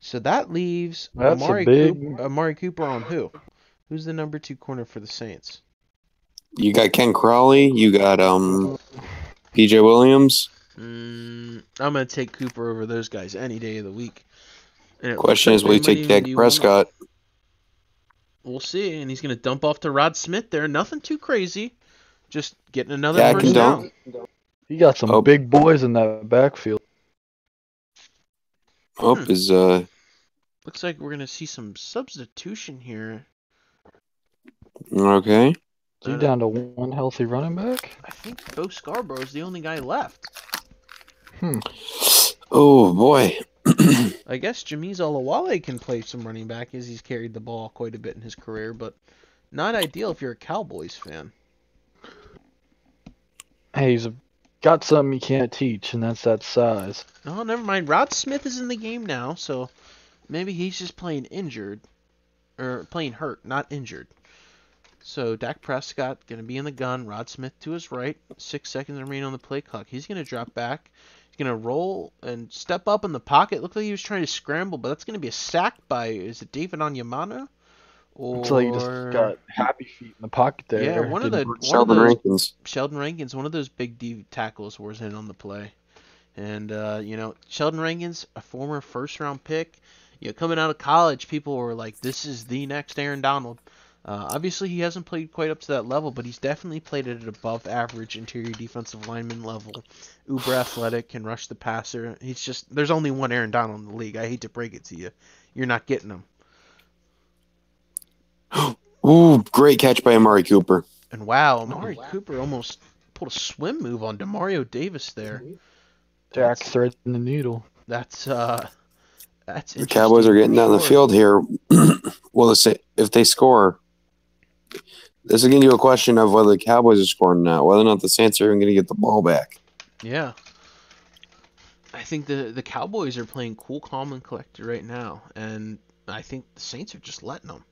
So that leaves That's Amari Cooper on who? Who's the number 2 corner for the Saints? You got Ken Crowley. You got P.J. Williams. I'm gonna take Cooper over those guys any day of the week. Question is, will you take Dak Prescott? We'll see, and he's gonna dump off to Rod Smith there. Nothing too crazy, just getting another Dak first down. He got some big boys in that backfield. Looks like we're gonna see some substitution here. Okay. Is he down to one healthy running back? I think Bo Scarborough is the only guy left. Oh boy. I guess Jameez Olawale can play some running back as he's carried the ball quite a bit in his career, but not ideal if you're a Cowboys fan. Hey, he's got something he can't teach, and that's that size. Oh, never mind. Rod Smith is in the game now, so maybe he's just playing injured. Or playing hurt, not injured. So Dak Prescott going to be in the gun. Rod Smith to his right. 6 seconds remain on the play clock. He's going to drop back. He's going to roll and step up in the pocket. Looked like he was trying to scramble, but that's going to be a sack by, is it David Onyemata? Looks like he just got happy feet in the pocket there. Yeah, Sheldon Rankins. Sheldon Rankins, one of those big D tackles was in on the play. And, Sheldon Rankins, a former first-round pick. Coming out of college, people were like, this is the next Aaron Donald. Obviously, he hasn't played quite up to that level, but he's definitely played at an above-average interior defensive lineman level. Uber athletic, can rush the passer. There's only one Aaron Donald in the league. I hate to break it to you. You're not getting him. Ooh, great catch by Amari Cooper. And wow, Amari Cooper almost pulled a swim move on Demario Davis there. Jack threading the needle. That's the Cowboys are getting down the field here. Well, if they score, this is going to be a question of whether the Cowboys are scoring or not, whether or not the Saints are even going to get the ball back. Yeah. I think the Cowboys are playing cool, calm, and collected right now, and I think the Saints are just letting them.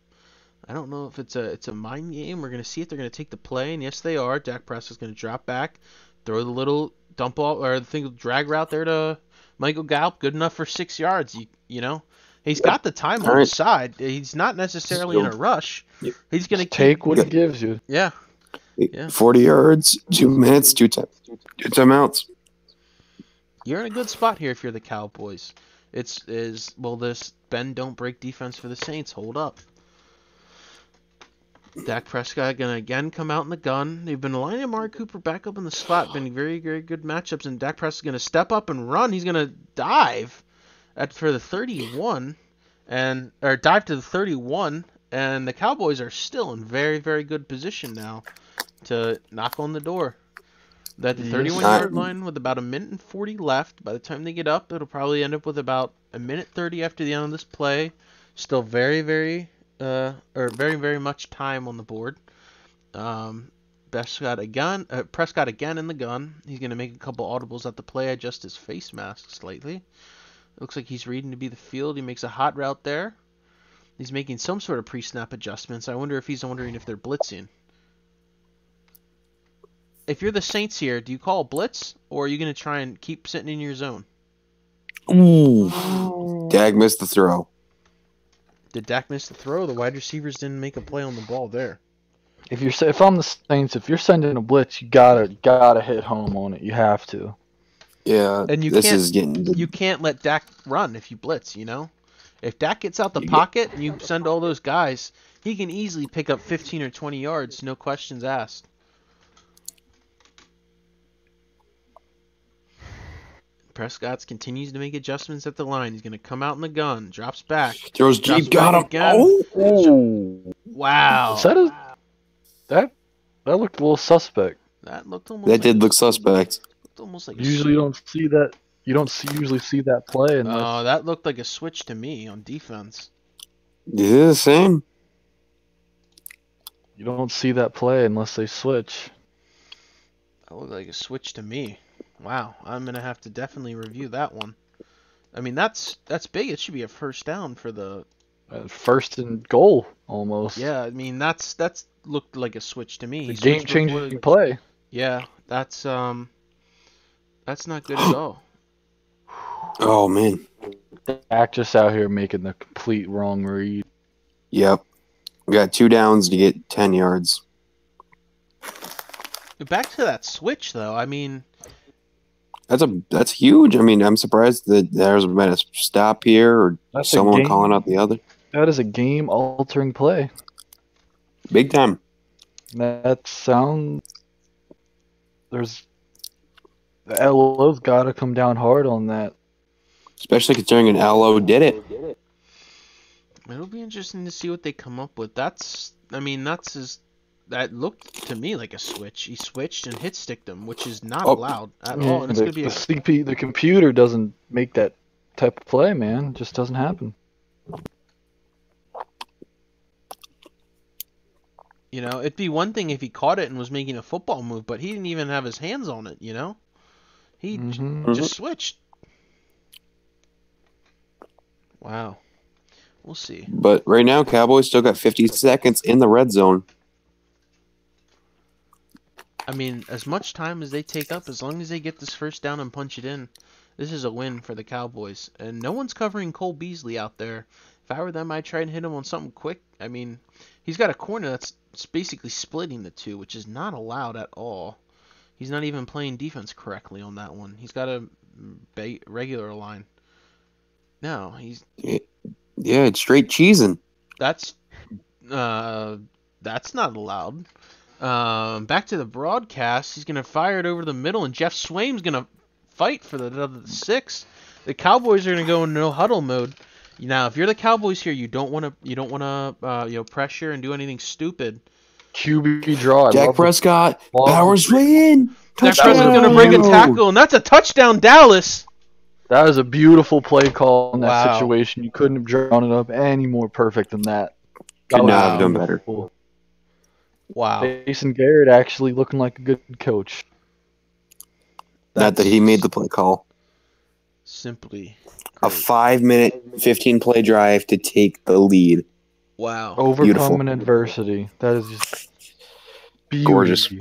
I don't know if it's a mind game. We're going to see if they're going to take the play, and yes, they are. Dak Prescott's going to drop back, throw the little dump off or the drag route there to Michael Gallup. Good enough for 6 yards. He's got the time on his side. He's not necessarily in a rush. He's going to take what he gives you. Yeah. 40 yards, 2 minutes, two timeouts. You're in a good spot here if you're the Cowboys. This bend don't break defense for the Saints. Hold up. Dak Prescott going to again come out in the gun. They've been lining Amari Cooper back up in the slot. Been very, very good matchups. And Dak Prescott's going to step up and run. He's going to dive for the 31. Or dive to the 31. And the Cowboys are still in very, very good position now to knock on the door. At the 31-yard line with about 1:40 left. By the time they get up, it'll probably end up with about 1:30 after the end of this play. Still very, very... very, very much time on the board. Prescott again in the gun. He's going to make a couple audibles at the play, adjust his face mask slightly. Looks like he's reading to be the field. He makes a hot route there. He's making some sort of pre-snap adjustments. I wonder if he's wondering if they're blitzing. If you're the Saints here, do you call a blitz, or are you going to try and keep sitting in your zone? Ooh. Dak missed the throw. Did Dak miss the throw? The wide receivers didn't make a play on the ball there. If I'm the Saints, if you're sending a blitz, you gotta hit home on it. You have to. Yeah, and you can't let Dak run if you blitz. If Dak gets out the pocket and you send all those guys, he can easily pick up 15 or 20 yards, no questions asked. Prescott continues to make adjustments at the line. He's going to come out in the gun, drops back. Throws Drops deep, got back him. again. Oh, Wow. is that looked a little suspect. That looked almost That like did look suspect. looked almost like a Usually you don't see that. You don't usually see that play unless Oh, that looked like a switch to me on defense. Yeah, the same. you don't see that play unless they switch. That looked like a switch to me. Wow, I'm gonna have to definitely review that one. I mean, that's big. It should be a first down for the. First and goal almost. Yeah, I mean that's looked like a switch to me. It's He a switched before game-changing play. Yeah, that's not good at all. Oh, man. Dak just out here making the complete wrong read. Yep. We got 2 downs to get 10 yards. Back to that switch though. I mean, That's huge. I mean, I'm surprised that there's been a stop here or That's a someone game- calling out the other. That is a game-altering play. Big time. That sound. The LO's got to come down hard on that. Especially considering an LO did it. it'll be interesting to see what they come up with. That looked to me like a switch. He switched and hit sticked him, which is not allowed at all. And it's gonna be the computer doesn't make that type of play, man. It just doesn't happen. You know, it'd be one thing if he caught it and was making a football move, but he didn't even have his hands on it, you know? He just switched. Wow. We'll see. But right now, Cowboys still got 50 seconds in the red zone. I mean, as much time as they take up, as long as they get this first down and punch it in, this is a win for the Cowboys. And no one's covering Cole Beasley out there. If I were them, I'd try and hit him on something quick. I mean, he's got a corner that's basically splitting the two, which is not allowed at all. He's not even playing defense correctly on that one. He's got a regular line. No, he's... Yeah, it's straight cheesing. That's not allowed. Back to the broadcast. He's gonna fire it over the middle, and Jeff Swaim's gonna fight for the 6. The Cowboys are gonna go in no huddle mode. Now, if you're the Cowboys here, you don't want to pressure and do anything stupid. QB draw. Dak Prescott powers way in. Dak Prescott's gonna break a tackle, and that's a touchdown, Dallas. That was a beautiful play call in that Wow. situation. You couldn't have drawn it up any more perfect than that. Could That not was have done better. beautiful. Wow. Jason Garrett actually looking like a good coach. Not that he made the play call. Simply A great. 5-minute, 15-play drive to take the lead. Wow. Overcoming adversity. That is just beauty. Gorgeous.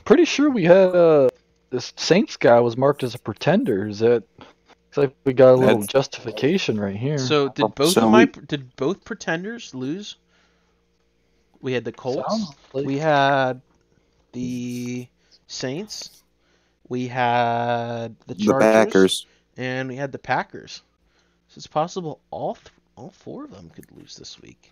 Pretty sure we had this Saints guy was marked as a pretender. Is that? Looks like we got a little That's- justification right here. So did both pretenders lose? We had the Colts. Sounds like- We had the Saints. We had the The Chargers. Packers. And we had the Packers. So it's possible all 4 of them could lose this week.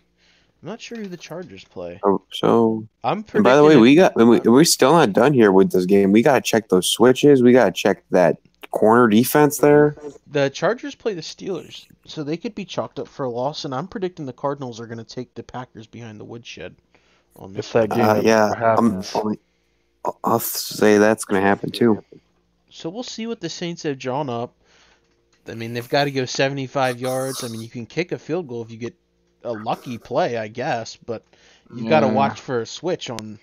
I'm not sure who the Chargers play. So, I'm and predicting. by the way, we're still not done here with this game. We got to check those switches. We got to check that corner defense there. The Chargers play the Steelers, so they could be chalked up for a loss. And I'm predicting the Cardinals are going to take the Packers behind the woodshed on this. If that game ever Yeah, happens. I'll say that's going to happen too. So we'll see what the Saints have drawn up. I mean, they've got to go 75 yards. I mean, you can kick a field goal if you get a lucky play, I guess, but you've got to watch for a switch on,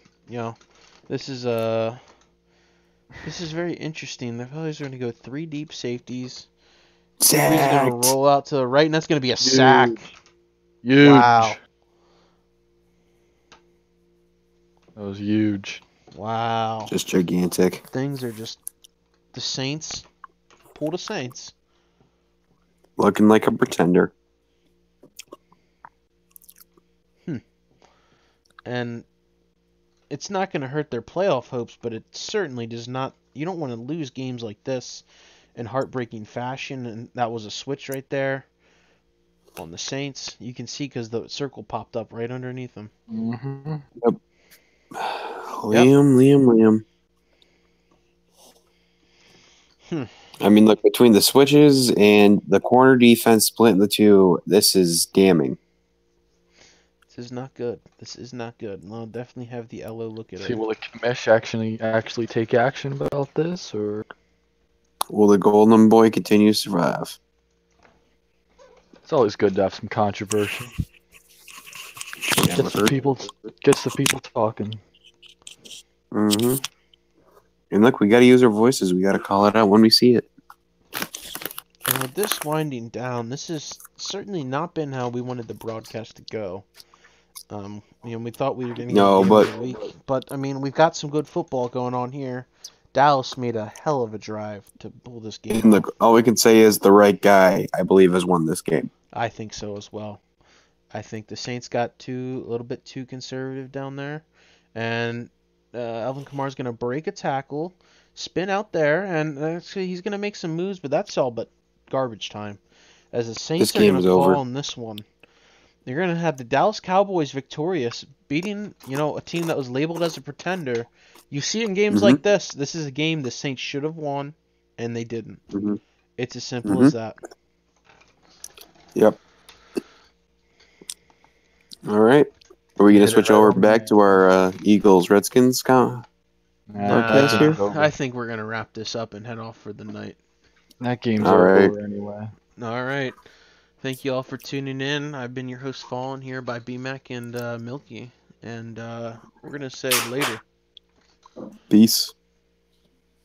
this is very interesting. The fellas are going to go 3 deep safeties. He's going Sacked. to roll out to the right, and that's going to be a sack. Huge. Wow. That was huge. Wow. Just gigantic. Things are just the Saints. Pull the Saints. Looking like a pretender. And it's not going to hurt their playoff hopes, but it certainly does not. You don't want to lose games like this in heartbreaking fashion, and that was a switch right there on the Saints. You can see because the circle popped up right underneath them. Mm-hmm. Liam. I mean, look, between the switches and the corner defense splitting the two, this is damning. This is not good. This is not good. And I'll definitely have the LO look at See, it. will the commish actually take action about this, or Will the Golden Boy continue to survive? it's always good to have some controversy. Yeah, Gets the people talking. Mm-hmm. And look, we got to use our voices. We got to call it out when we see it. And with this winding down, this has certainly not been how we wanted the broadcast to go. We thought we were going to get No, a game but of the week, but I mean, we've got some good football going on here. Dallas made a hell of a drive to pull this game and off. look, all we can say is the right guy, I believe, has won this game. I think so as well. I think the Saints got a little bit too conservative down there, and Alvin Kamara's going to break a tackle, spin out there, and actually he's going to make some moves, but that's all but garbage time. As the Saints are going to fall on this one. You're going to have the Dallas Cowboys victorious, beating, a team that was labeled as a pretender. You see in games like this, this is a game the Saints should have won, and they didn't. It's as simple as that. Yep. All right. Are we going to switch over back to our Eagles-Redskins podcast here? I think we're going to wrap this up and head off for the night. That game's over anyway. All right. Thank you all for tuning in. I've been your host, Fallen, here by BMAC and Milky. And we're going to say later. Peace.